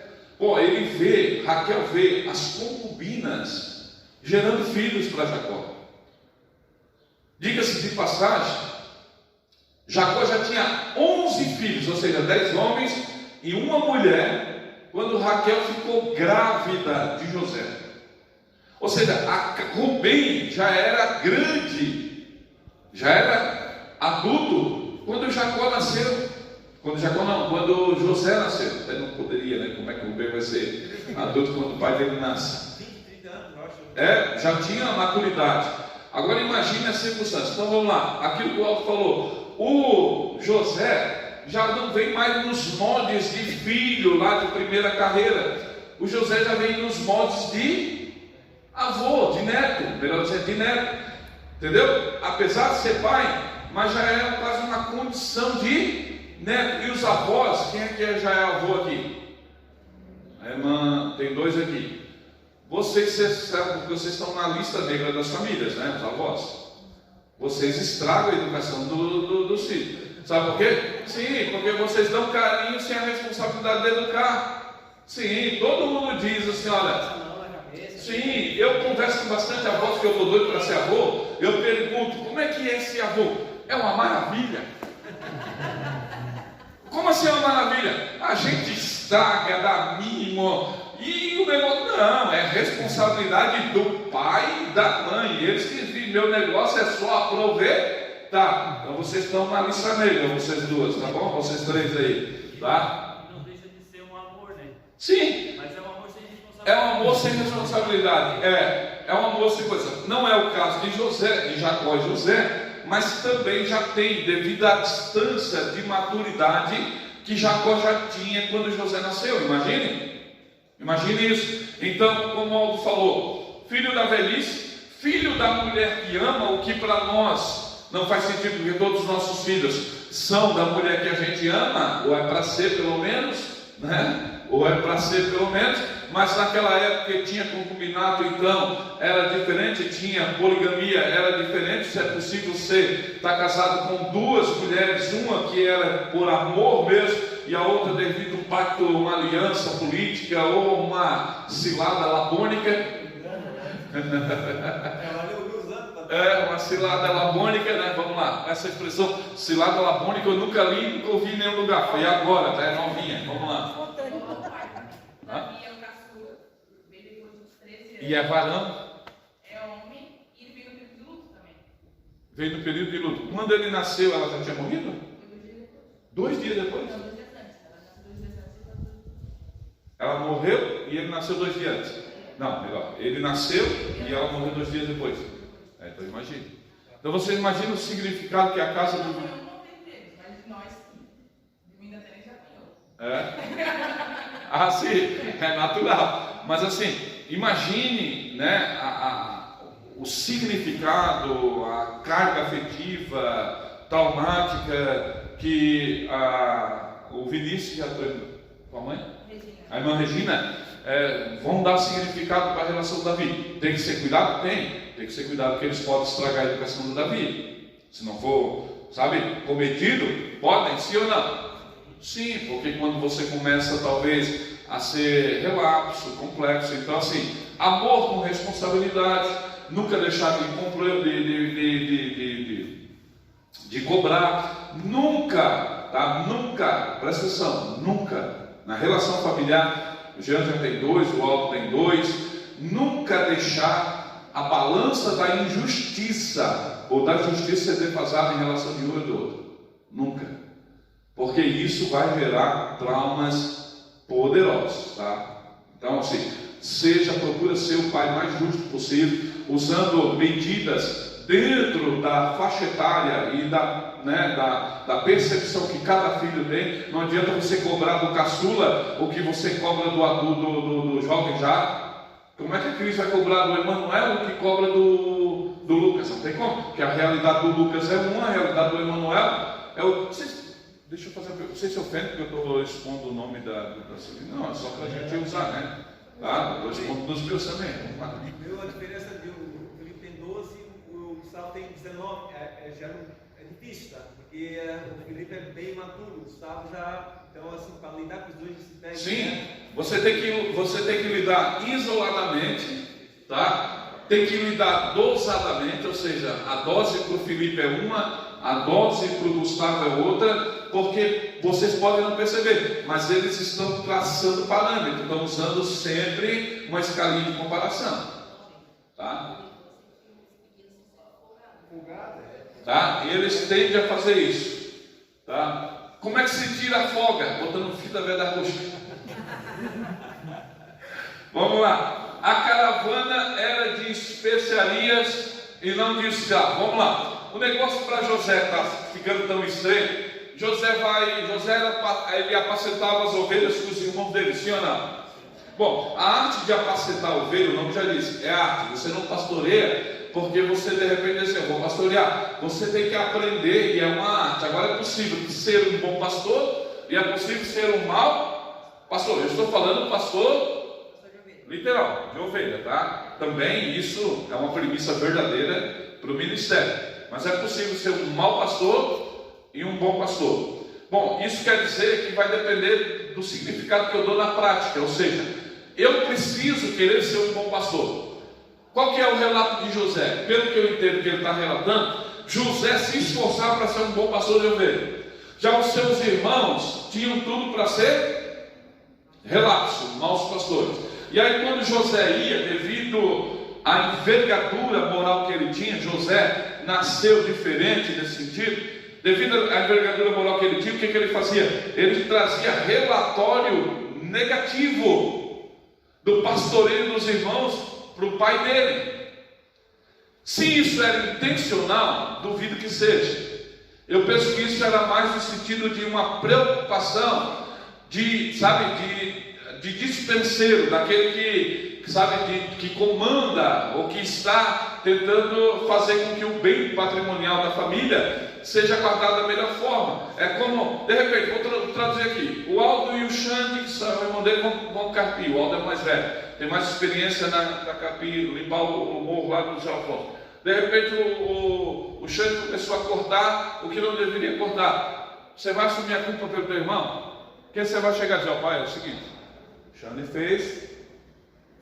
Raquel vê as concubinas gerando filhos para Jacó. Diga-se de passagem, Jacó já tinha 11 filhos, ou seja, 10 homens e uma mulher, quando Raquel ficou grávida de José. Ou seja, Rubem já era grande, já era adulto, quando Jacó nasceu. Quando Jacó não, quando José nasceu, até não poderia, né? Como é que o bebê vai ser adulto quando o pai dele nasce? 20, 30 anos, eu acho. Já tinha maturidade. Agora imagine as circunstâncias. Então vamos lá, aquilo que o Alto falou, o José já não vem mais nos moldes de filho lá de primeira carreira. O José já vem nos moldes de avô, de neto, melhor dizer, de neto. Entendeu? Apesar de ser pai, mas já é quase uma condição de neto. E os avós, quem é que já é avô aqui? A irmã, tem dois aqui. Vocês sabem porque vocês estão na lista negra das famílias, né? Os avós. Vocês estragam a educação dos filhos. Sabe por quê? Sim, porque vocês dão carinho sem a responsabilidade de educar. Sim, todo mundo diz assim, olha. Sim, eu converso com bastante avós que eu estou doido para ser avô. Eu pergunto, como é que é esse avô? É uma maravilha. Como assim é uma maravilha? A gente estraga, dá mimo. E o negócio, não, é responsabilidade do pai e da mãe. Eles que dizem, meu negócio é só aproveitar. Então vocês estão na lista negra, vocês duas, tá bom? Vocês três aí, tá? Não deixa de ser um amor, né? Sim. Mas é um amor sem responsabilidade. É um amor sem responsabilidade. É um amor sem coisa. Não é o caso de José, de Jacó e José, mas também já tem, devido à distância de maturidade que Jacó já tinha quando José nasceu. Imagine isso. Então, como o Aldo falou, filho da velhice, filho da mulher que ama, o que para nós não faz sentido, porque todos os nossos filhos são da mulher que a gente ama, ou é para ser pelo menos, né? Ou é para ser pelo menos, mas naquela época tinha concubinato, então era diferente, tinha poligamia, era diferente. Se é possível estar casado com duas mulheres, uma que era por amor mesmo, e a outra devido a um pacto, uma aliança política ou uma cilada labônica. Uma cilada labônica, né? Vamos lá, essa expressão cilada labônica eu nunca li, nunca ouvi em nenhum lugar. Foi agora, tá? É novinha. Vamos lá. Davi é o caçula, veio depois dos 13 anos. E é varão? É homem e ele veio no período de luto também. Veio no período de luto. Quando ele nasceu, ela já tinha morrido? 2 dias depois. 2 dias antes. Ela nasceu 2 dias antes. Ela morreu e ele nasceu 2 dias antes. Não, melhor. Ele nasceu e ela morreu 2 dias depois. Então imagine. Então você imagina o significado que a casa do... Eu não tenho deles, mas nós sim. De ainda tem já ganhou. Sim, é natural. Mas assim, imagine, né, o significado, a carga afetiva, traumática que o Vinícius e a mãe? A irmã Regina vão dar significado para a relação do Davi. Tem que ser cuidado? Tem que ser cuidado, porque eles podem estragar a educação do Davi. Se não for, cometido, podem, sim ou não? Sim, porque quando você começa talvez a ser relapso, complexo, então assim, amor com responsabilidade, nunca deixar de cobrar, nunca, tá? Nunca, presta atenção, nunca, na relação familiar, o Jean já tem 2, o Aldo tem 2, nunca deixar a balança da injustiça ou da justiça ser defasada em relação de um e do outro, nunca, porque isso vai gerar traumas poderosos, tá? Então assim, procura ser o pai mais justo possível, usando medidas dentro da faixa etária e da percepção que cada filho tem. Não adianta você cobrar do caçula o que você cobra do jovem já. Como é que a Cris vai cobrar do Emanuel o que cobra do Lucas? Não tem como, porque a realidade do Lucas é uma, a realidade do Emanuel é o... Deixa eu fazer uma pergunta. Você se ofende porque eu estou expondo o nome da Celina? Não, é só para a gente usar, né? Tá? Eu estou expondo dos meus também. A diferença de o Felipe tem 12 e o Gustavo tem 19. É difícil, tá? Porque o Felipe é bem maturo, o Gustavo já. Então, assim, para lidar com os dois se pega. Sim, né? você tem que lidar isoladamente, tá? Tem que lidar dosadamente, ou seja, a dose para o Felipe é uma, a dose para o Gustavo é outra, porque vocês podem não perceber, mas eles estão traçando parâmetros, estão usando sempre uma escalinha de comparação, tá? Tá? E eles tendem a fazer isso, tá? Como é que se tira a folga? Botando fita velha rústica. Vamos lá. A caravana era de especiarias e não de escravos. Vamos lá. O negócio para José está ficando tão estranho. José ele apacentava as ovelhas com os irmãos dele, sim ou não? Bom, a arte de apacentar ovelha, o nome já disse, é arte. Você não pastoreia porque você de repente diz, eu vou pastorear. Você tem que aprender e é uma arte. Agora é possível ser um bom pastor e é possível ser um mau pastor. Eu estou falando pastor literal, de ovelha, tá? Também isso é uma premissa verdadeira para o ministério. Mas é possível ser um mau pastor e um bom pastor. Bom, isso quer dizer que vai depender do significado que eu dou na prática, ou seja, eu preciso querer ser um bom pastor. Qual que é o relato de José? Pelo que eu entendo que ele está relatando, José se esforçava para ser um bom pastor de ovelha. Já os seus irmãos tinham tudo para ser relapso, maus pastores. E aí quando José ia, devido à envergadura moral que ele tinha, José nasceu diferente nesse sentido. Devido à envergadura moral que ele tinha, o que ele fazia? Ele trazia relatório negativo do pastoreio dos irmãos para o pai dele. Se isso era intencional, duvido que seja. Eu penso que isso era mais no sentido de uma preocupação de dispenseiro, daquele que comanda ou que está tentando fazer com que o bem patrimonial da família seja guardado da melhor forma. É como, de repente, vou traduzir aqui, o Aldo e o Xande, que são o irmão dele, vão carpir. O Aldo é mais velho, tem mais experiência na carpir, limpar o morro lá do Zé Afonso. De repente o Xande começou a cortar o que não deveria cortar. Você vai assumir a culpa pelo teu irmão? Quem você vai chegar e dizer, ó pai, é o seguinte, o Xande fez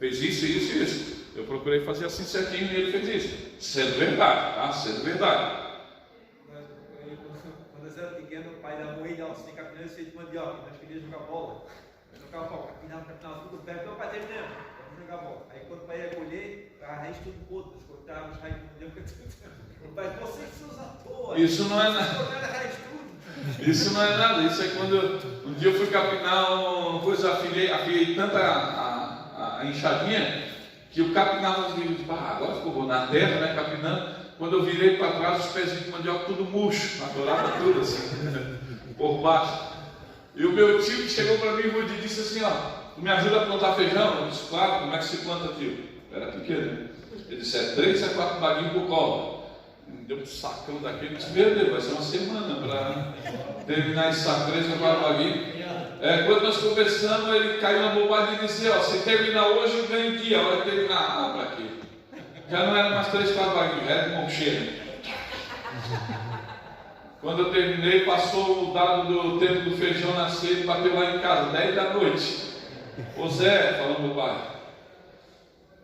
isso. Eu procurei fazer assim certinho e ele fez isso. Sendo verdade, tá? Sendo verdade. Quando eu era pequeno, o pai da mãe dava assim, capinando esse de mandioca, nós queríamos jogar bola. Eu jogava bola, capinava tudo perto, meu pai teve tempo, vamos jogar bola. Aí quando o pai ia colher, a raiz tudo podre, nós cortávamos raiz de mandioca. O pai, você que se usa à toa. Isso não é nada. Isso não é nada. Isso é quando um dia eu fui capinar uma coisa, afiei tanta a enxadinha que eu capinava os livros. Agora ficou bom na terra, né? Capinando. Quando eu virei para trás, os pezinhos de mandioca tudo murcho, adorava tudo assim, por baixo. E o meu tio que chegou para mim e disse assim, ó, tu me ajuda a plantar feijão? Eu disse, claro, como é que se planta, tio? Eu era pequeno. Ele disse, 3 a 4 baguinhos por colo. Me deu um sacão daquele, disse, meu Deus, vai ser uma semana para terminar esse saco, 3 a 4 baguinhos. Quando nós conversamos, ele caiu na bobagem e disse, ó, se terminar hoje, eu ganho dia, a hora de terminar, para quê? Já não era mais 3, 4 baguinhos, era de mão cheia. Quando eu terminei, passou o dado do tempo do feijão nascer e bateu lá em casa, 10 da noite. Ô Zé, falando do pai,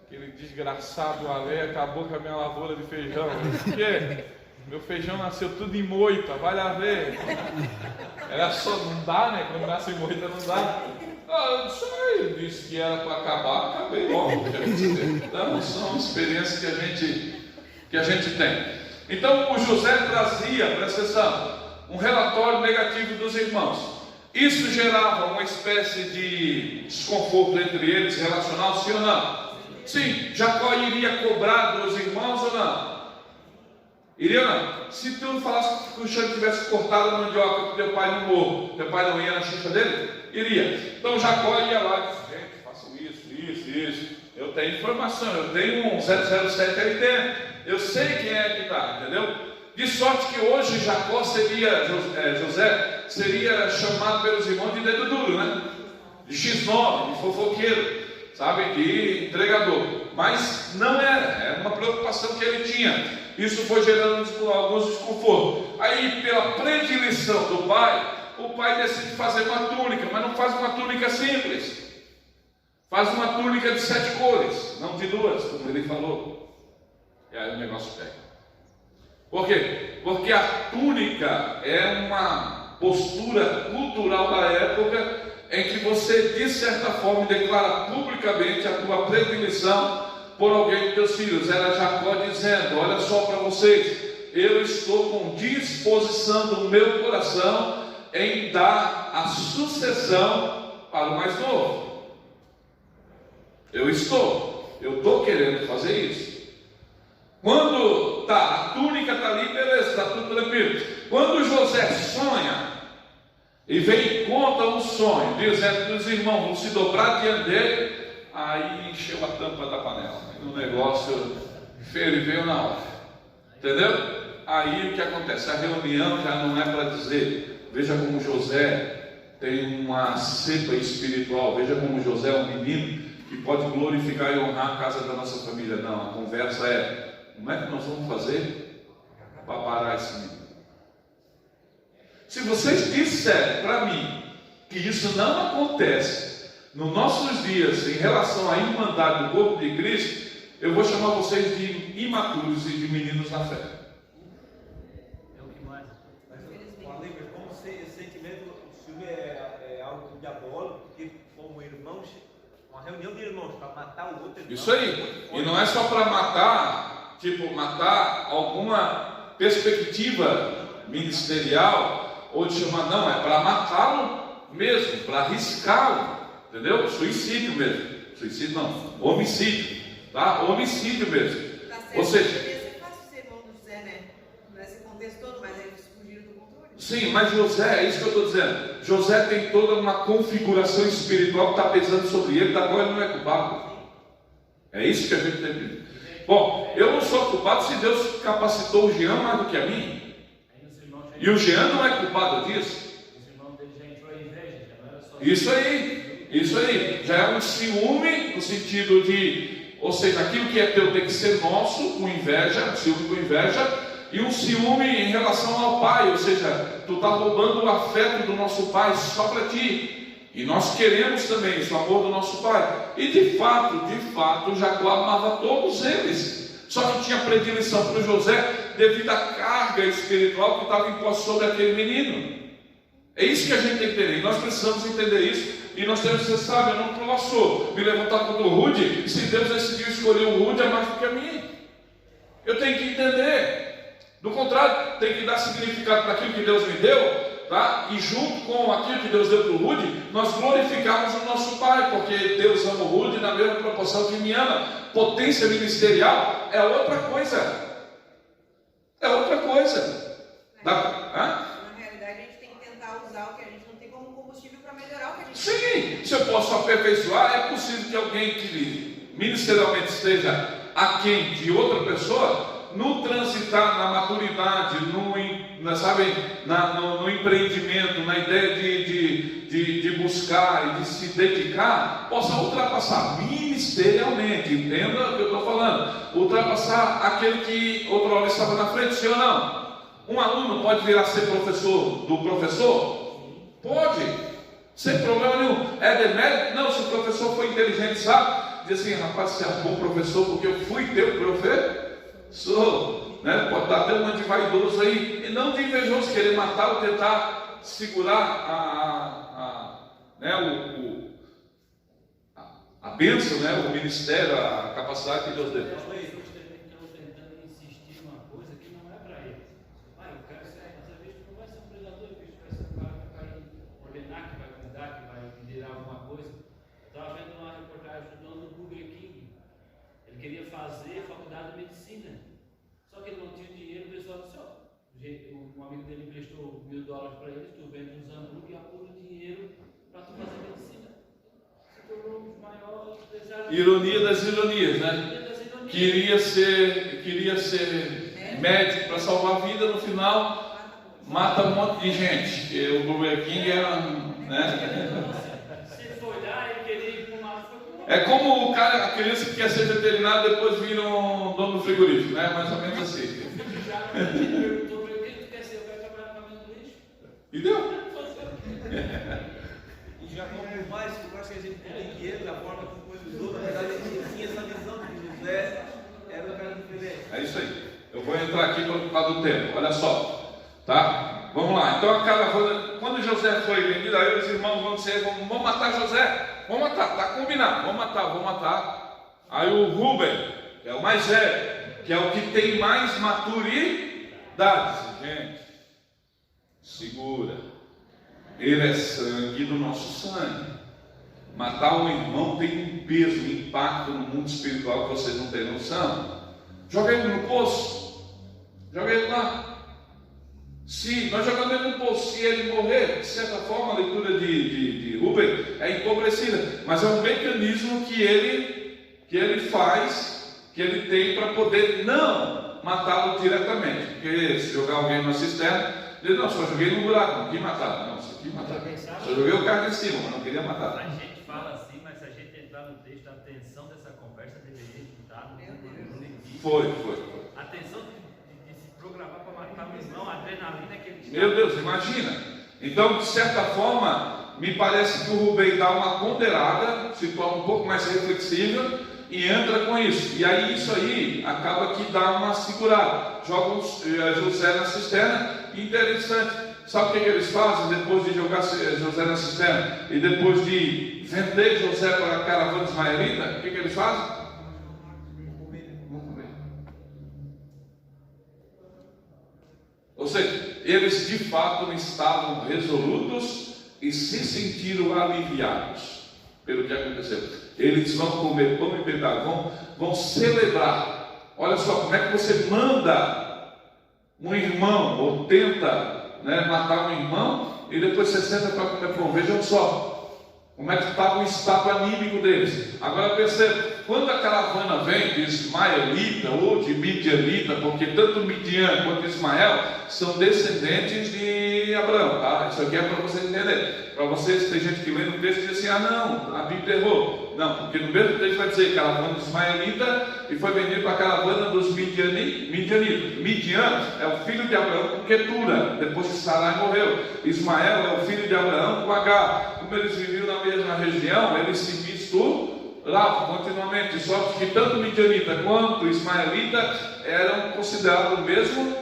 aquele desgraçado Ale acabou com a minha lavoura de feijão. Por quê? Meu feijão nasceu tudo em moita, vai lá ver. Era só, não dá, né? Quando nasce em moita não dá. Eu não sei, disse que era para acabar, acabei logo. Então são experiências que a gente tem. Então o José trazia, presta atenção, um relatório negativo dos irmãos. Isso gerava uma espécie de desconforto entre eles, relacional, sim ou não? Sim, Jacó iria cobrar dos irmãos ou não? Iria ou não? Se tu falasse que o Xande tivesse cortado a mandioca para teu pai no morro, teu pai não ia na xuxa dele? Iria. Então Jacó ia lá e disse, gente, façam isso. Eu tenho informação, eu tenho um 007 aí dentro. Eu sei quem é que está, entendeu? De sorte que hoje Jacó José seria chamado pelos irmãos de dedo duro, né? De X9, de fofoqueiro, sabe? De entregador. Mas não era uma preocupação que ele tinha. Isso foi gerando alguns desconfortos. Aí, pela predileção do pai, o pai decide fazer uma túnica, mas não faz uma túnica simples. Faz uma túnica de 7 cores, não de 2, como ele falou. E aí o negócio pega. Por quê? Porque a túnica é uma postura cultural da época em que você, de certa forma, declara publicamente a tua predileção por alguém dos teus filhos. Era Jacó dizendo, olha só para vocês, eu estou com disposição do meu coração em dar a sucessão para o mais novo. Eu estou querendo fazer isso. Quando a túnica está ali, beleza, está tudo tranquilo. Quando José sonha e vem e conta um sonho, dizendo que os irmãos vão se dobrar diante dele, aí encheu a tampa da panela. O negócio ferveu na hora. Entendeu? Aí o que acontece? A reunião já não é para dizer, veja como José tem uma cepa espiritual, veja como José é um menino que pode glorificar e honrar a casa da nossa família. Não, a conversa é, como é que nós vamos fazer para parar esse menino? Se vocês disserem para mim que isso não acontece nos nossos dias em relação à irmandade do corpo de Cristo, eu vou chamar vocês de imaturos e de meninos na fé. Como esse sentimento é algo diabólico, porque como irmãos, uma reunião de irmãos para matar o outro irmão. Isso aí, e não é só para matar, tipo, matar alguma perspectiva ministerial, ou de chamar, não, é para matá-lo mesmo, para arriscá-lo, entendeu? Suicídio mesmo, suicídio não, homicídio, tá? Homicídio mesmo. Tá certo. Ou seja, Poderia ser fácil ser irmão do José, né? Nesse contexto todo, mas eles fugiram do controle. sim, mas José, é isso que eu estou dizendo. José tem toda uma configuração espiritual que está pesando sobre ele, da qual ele não é culpado. É isso que a gente tem que dizer. Bom, eu não sou culpado se Deus capacitou o Jean mais do que a mim. E o Jean não é culpado disso. Os irmãos dele já entrou em inveja, já não era só. Isso aí. Já é um ciúme no sentido de, ou seja, aquilo que é teu tem que ser nosso, com inveja, ciúme com inveja, e um ciúme em relação ao pai, ou seja, tu está roubando o afeto do nosso pai só para ti. E nós queremos também esse amor do nosso pai. E de fato, Jacó amava todos eles. Só que tinha predileção para o José devido à carga espiritual que estava imposta sobre aquele menino. É isso que a gente tem que entender. E nós precisamos entender isso. E nós temos que ser sábios. Eu não posso me levantar contra o Rude se Deus decidiu escolher o Rude a mais do que a mim. Eu tenho que entender. Do contrário, tem que dar significado para aquilo que Deus me deu. Tá? E junto com aquilo que Deus deu para o Rude, nós glorificamos o nosso Pai, porque Deus ama o Rude na mesma proporção que me ama. Potência ministerial é outra coisa. É outra coisa. Na realidade, a gente tem que tentar usar o que a gente não tem como combustível para melhorar o que a gente Sim, se eu posso aperfeiçoar, é possível que alguém que ministerialmente esteja aquém de outra pessoa, no transitar na maturidade, no empreendimento, na ideia de buscar e de se dedicar, possa ultrapassar ministerialmente, entenda o que eu estou falando, ultrapassar aquele que outra hora estava na frente, sim ou não? Um aluno pode vir a ser professor do professor? Pode, sem problema nenhum. É demérito? Não, se o professor for inteligente, sabe? Diz assim, rapaz, você é um bom professor porque eu fui teu professor. Né? Pode dar até um de vaidoso aí, e não de invejoso, querer matar ou tentar segurar a bênção, né? O ministério, a capacidade que Deus deu. Estão tentando insistir numa coisa que não é para eles. Eu quero ser, mas às vezes tu não vai ser um pregador, tu vai ser um cara que vai ordenar, que vai cuidar, que vai liderar alguma coisa. Eu estava vendo uma reportagem do dono do Burger King. Ele queria fazer faculdade de medicina. Só que ele não tinha dinheiro, o pessoal disse, um amigo dele emprestou $1.000 para ele, tu vende uns hambúrguer e apura o dinheiro para tu fazer medicina. Se tornou um dos maiores empresários. Ironia das ironias, né? Queria ser médico para salvar a vida, no final mata um monte de gente. Porque o Burger King era, né? Se for olhar, ele queria ir para uma. É como a criança que quer ser veterinário depois vira um dono do frigorífico, né? Mais ou menos assim. Perguntou para ele o que tu quer ser, eu quero trabalhar com a do lixo. E deu. E já como mais, eu acho que a gente tem dinheiro da forma como ele usou, na verdade ele tinha essa visão de José, era um cara diferente. É isso aí. Eu vou entrar aqui por causa do tempo, olha só. Tá? Vamos lá. Então a caravana, quando José foi vendido, aí os irmãos vão dizer, vamos matar José. Vamos matar, tá combinado, vamos matar. Aí o Rúben, que é o mais velho, que é o que tem mais maturidade. Gente, segura. ele é sangue do nosso sangue. Matar um irmão tem um peso, um impacto no mundo espiritual que vocês não têm noção. Joga ele no poço, joga ele lá. Se nós jogamos ele no poço, se ele morrer, de certa forma a leitura de Rubem é empobrecida, mas é um mecanismo que ele faz, que ele tem para poder não matá-lo diretamente. Porque se jogar alguém numa cisterna, ele não, só joguei no buraco, não queria matar, não, só queria matar. Só joguei o carro em cima, mas não queria matar. A gente fala assim, mas se a gente entrar no texto, a atenção dessa conversa deveria estar no limite. Foi. A atenção de se programar para matar o irmão, a adrenalina que ele está. Meu Deus, imagina. Então, de certa forma, me parece que o Rubem dá uma ponderada, se torna um pouco mais reflexível e entra com isso. E aí isso aí acaba que dá uma segurada. Jogam José na cisterna. Interessante. Sabe o que eles fazem depois de jogar José na cisterna e depois de vender José para a caravana ismaelita? O que eles fazem? Vão comer. Ou seja, eles de fato estavam resolutos e se sentiram aliviados pelo que aconteceu. Eles vão comer pão e beber, vão celebrar. Olha só, como é que você manda um irmão ou tenta matar um irmão e depois você senta para comer pão. Vejam só como é que estava o estado anímico deles. Agora perceba, quando a caravana vem de ismaelita ou de midianita, porque tanto Midian quanto Ismael são descendentes de Abraão, tá? Isso aqui é para vocês entenderem. Para vocês, tem gente que lê no texto e diz assim: ah não, a Bíblia errou. Não, porque no mesmo texto vai dizer caravana ismaelita e foi vendido para a caravana dos midianitas. Midian é o filho de Abraão com Quetura, depois que Sarai morreu. Ismael é o filho de Abraão com Agar. Como eles viviam na mesma região, eles se misturavam continuamente. Só que tanto midianita quanto ismaelita eram considerados o mesmo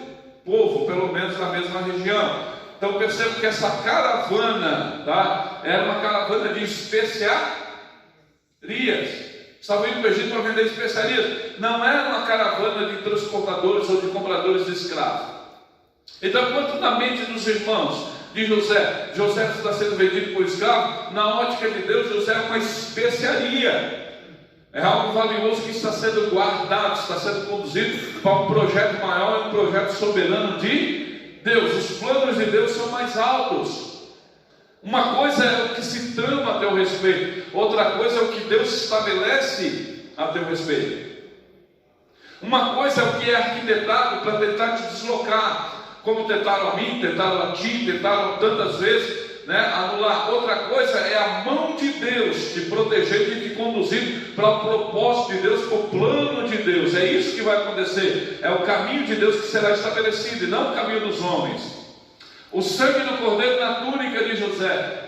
povo, pelo menos na mesma região. Então percebo que essa caravana, tá, era uma caravana de especiarias. Estavam indo para o Egito para vender especiarias. Não era uma caravana de transportadores ou de compradores de escravos. Então, quanto na mente dos irmãos de José está sendo vendido por escravo, na ótica de Deus, José é uma especiaria. É algo valioso que está sendo guardado, está sendo conduzido para um projeto maior, um projeto soberano de Deus. Os planos de Deus são mais altos. Uma coisa é o que se trama a teu respeito, outra coisa é o que Deus estabelece a teu respeito. Uma coisa é o que é arquitetado para tentar te deslocar, como tentaram a mim, tentaram a ti, tentaram tantas vezes, anular. Outra coisa é a mão de Deus te protegendo e te conduzindo para o propósito de Deus, para o plano de Deus. É isso que vai acontecer. É o caminho de Deus que será estabelecido e não o caminho dos homens. O sangue do cordeiro na túnica de José.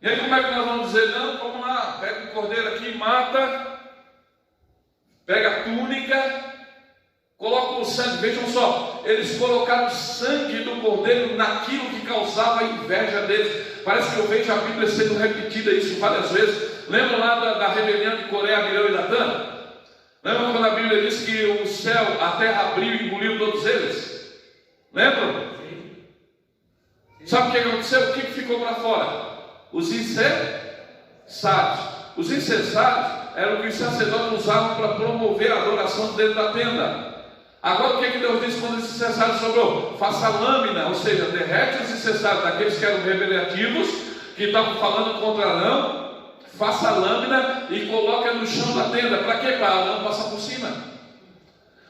E aí como é que nós vamos dizer? Não, vamos lá, pega o cordeiro aqui e mata, pega a túnica, coloca o sangue. Vejam só, eles colocaram o sangue do cordeiro naquilo que causava a inveja deles. Parece que eu vejo a Bíblia sendo repetida isso várias vezes. Lembra lá da rebelião de Coré, Mirão e Datã? Lembra quando a Bíblia diz que o céu, a terra abriu e engoliu todos eles? Lembram? Sabe o que aconteceu? O que ficou para fora? Os incensários. Os incensários eram o que os sacerdotes usavam para promover a adoração dentro da tenda. Agora o que Deus disse quando esse incensário sobrou? Faça lâmina, ou seja, derrete os incensários daqueles que eram rebeliativos, que estavam falando contra Arão. Faça lâmina e coloca no chão da tenda. Para quê? Para Arão passar por cima.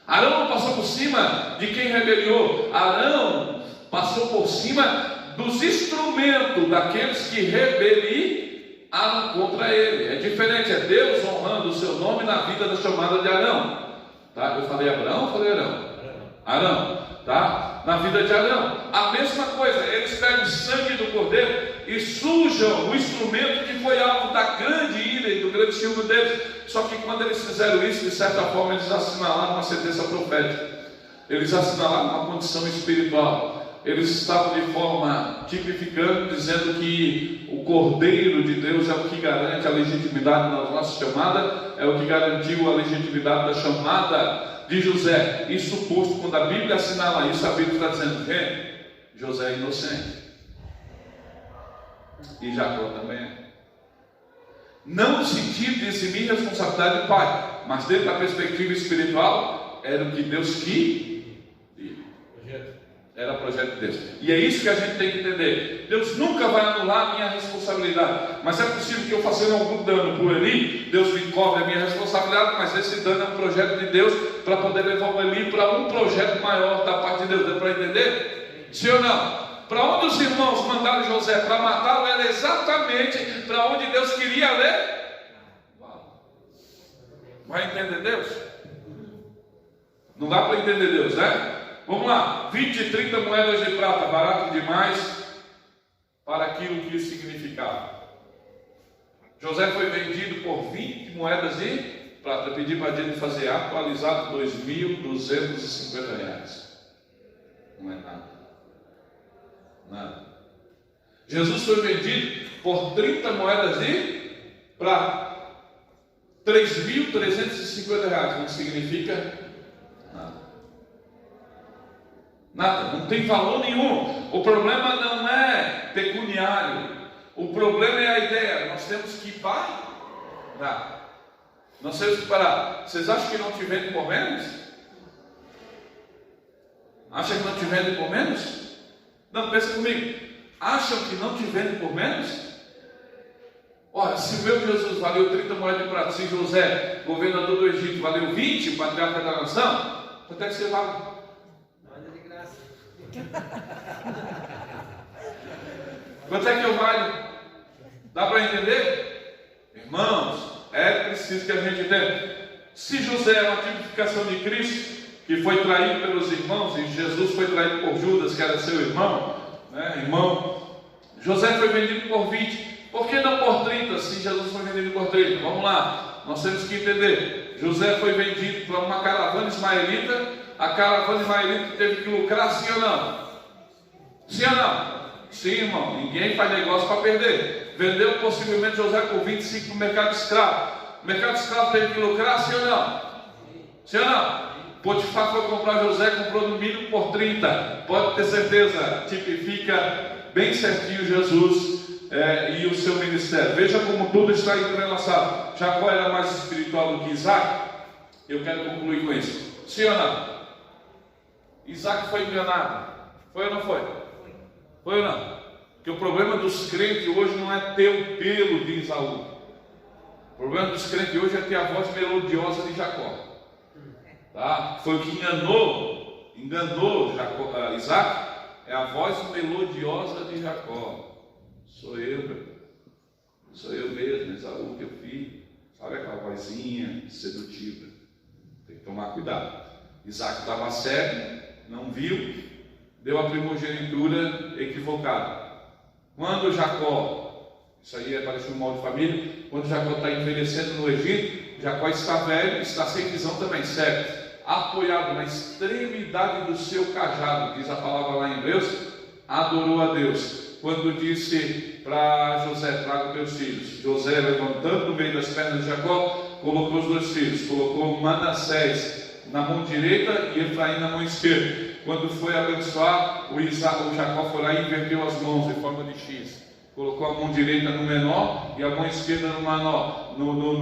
Arão não passou por cima de quem rebeliou. Arão passou por cima dos instrumentos daqueles que rebeliaram contra ele. É diferente, é Deus honrando o seu nome na vida da chamada de Arão. Tá? Eu falei Abraão ou falei Arão? Arão, tá? Na vida de Arão. A mesma coisa, eles pegam o sangue do cordeiro e sujam o instrumento que foi alvo da grande ira e do grande ciúme deles. Só que quando eles fizeram isso, de certa forma, eles assinalaram uma sentença profética. Eles assinalaram uma condição espiritual. Eles estavam de forma tipificando, dizendo que o Cordeiro de Deus é o que garante a legitimidade da nossa chamada, é o que garantiu a legitimidade da chamada de José. E suposto, quando a Bíblia assinala isso, a Bíblia está dizendo que José é inocente. E Jacó também é. Não no sentido de eximir responsabilidade do pai, mas dentro da perspectiva espiritual, era o que Deus queria. Era o projeto de Deus. E é isso que a gente tem que entender. Deus nunca vai anular a minha responsabilidade. Mas é possível que eu fazendo algum dano por Eli, Deus me cobre a minha responsabilidade, mas esse dano é um projeto de Deus para poder levar o Eli para um projeto maior da parte de Deus. Deu para entender? Sim ou não? Para onde os irmãos mandaram José para matá-lo era exatamente para onde Deus queria levar. Vai entender Deus? Não dá para entender Deus, né? Vamos lá, 20 e 30 moedas de prata, barato demais para aquilo que isso significava. José foi vendido por 20 moedas de prata. Eu pedi para a gente fazer atualizado R$2.250. Não é nada. Nada. Jesus foi vendido por 30 moedas de prata. R$3.350. Não significa nada. Nada, não tem valor nenhum. O problema não é pecuniário. O problema é a ideia. Nós temos que parar. Nós temos que parar. Vocês acham que não te vendem por menos? Acham que não te vendem por menos? Não, pensa comigo. Acham que não te vendem por menos? Olha, se o meu Jesus valeu 30 moedas de prata, se José, governador do Egito, valeu 20, o patriarca da nação, quanto é que você vale? Quanto é que eu valho? Dá para entender? Irmãos, é preciso que a gente entenda. Se José é uma tipificação de Cristo, que foi traído pelos irmãos, e Jesus foi traído por Judas, que era seu irmão, né? José foi vendido por 20. Por que não por 30, se Jesus foi vendido por 30? Vamos lá, nós temos que entender. José foi vendido para uma caravana ismaelita. A caravana ismaelita teve que lucrar, sim ou não? Sim ou não? Sim, irmão. Ninguém faz negócio para perder. Vendeu possivelmente José por 25 no mercado escravo. O mercado escravo teve que lucrar, sim ou não? Sim ou não? Potifar foi comprar José, comprou no mínimo por 30. Pode ter certeza, tipifica bem certinho Jesus e o seu ministério. Veja como tudo está entrelaçado. Jacó era mais espiritual do que Isaac. Eu quero concluir com isso. Sim ou não? Isaac foi enganado. Foi ou não foi? Foi ou não? Porque o problema dos crentes hoje não é ter o pelo de Esaú. O problema dos crentes hoje é ter a voz melodiosa de Jacó. Tá? Foi o que enganou Isaac. É a voz melodiosa de Jacó. Sou eu mesmo, Esaú que eu fiz. Sabe aquela vozinha sedutiva? Tem que tomar cuidado. Isaac estava cego, não viu, deu a primogenitura equivocada. Quando Jacó, isso aí parece um mal de família, quando Jacó está envelhecendo no Egito, Jacó está velho, está sem visão também, cego, apoiado na extremidade do seu cajado, diz a palavra lá em Hebreus, adorou a Deus. Quando disse para José, traga teus filhos, José, levantando no meio das pernas de Jacó, colocou os 2 filhos, colocou Manassés na mão direita e Efraim na mão esquerda. Quando foi abençoar, o Jacó foi lá e inverteu as mãos em forma de X. Colocou a mão direita no menor e a mão esquerda no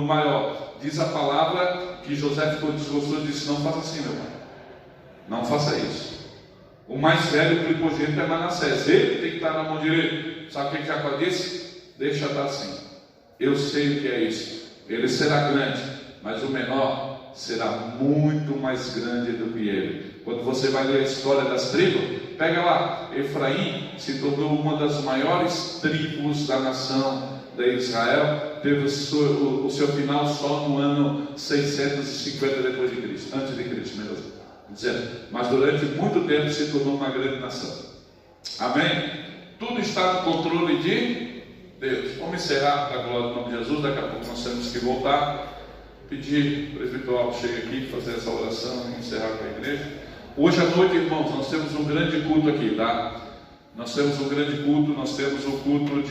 maior. Diz a palavra que José ficou desgostoso e disse: não faça assim, meu pai. Não faça isso. O mais velho, o primogênito, é Manassés. Ele tem que estar na mão direita. Sabe o que Jacó disse? Deixa estar assim. Eu sei o que é isso. Ele será grande, mas o menor será muito mais grande do que ele. Quando você vai ler a história das tribos, pega lá, Efraim se tornou uma das maiores tribos da nação de Israel, teve o seu final só no ano 650 depois de Cristo, antes de Cristo mesmo, dizendo, mas durante muito tempo se tornou uma grande nação. Amém? Tudo está no controle de Deus. Vamos encerrar para a glória do nome de Jesus. Daqui a pouco nós temos que voltar. Pedir para o presbítero chegue aqui, fazer essa oração e encerrar com a igreja. Hoje à noite, irmãos, nós temos um grande culto aqui, tá? Nós temos um grande culto, nós temos o culto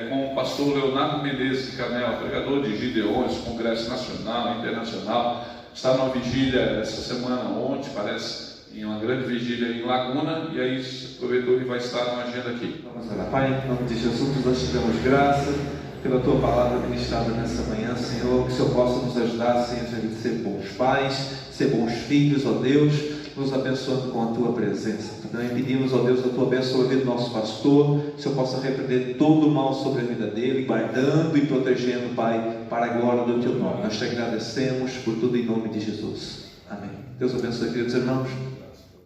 com o pastor Leonardo Menezes de Canela, pregador de Gideões, Congresso Nacional, Internacional. Está numa vigília essa semana, ontem, parece, Tinha uma grande vigília em Laguna e aí aproveitou e vai estar na agenda aqui. Vamos orar. Pai, em nome de Jesus, nós te damos graça pela Tua palavra ministrada nessa manhã, Senhor, que o Senhor possa nos ajudar, Senhor, a ser bons pais, ser bons filhos, ó Deus, nos abençoando com a Tua presença. Também pedimos, ó Deus, a Tua bênção sobre o nosso pastor, que o Senhor possa repreender todo o mal sobre a vida dele, guardando e protegendo, Pai, para a glória do Teu nome. Nós te agradecemos por tudo em nome de Jesus. Amém. Deus abençoe, queridos irmãos.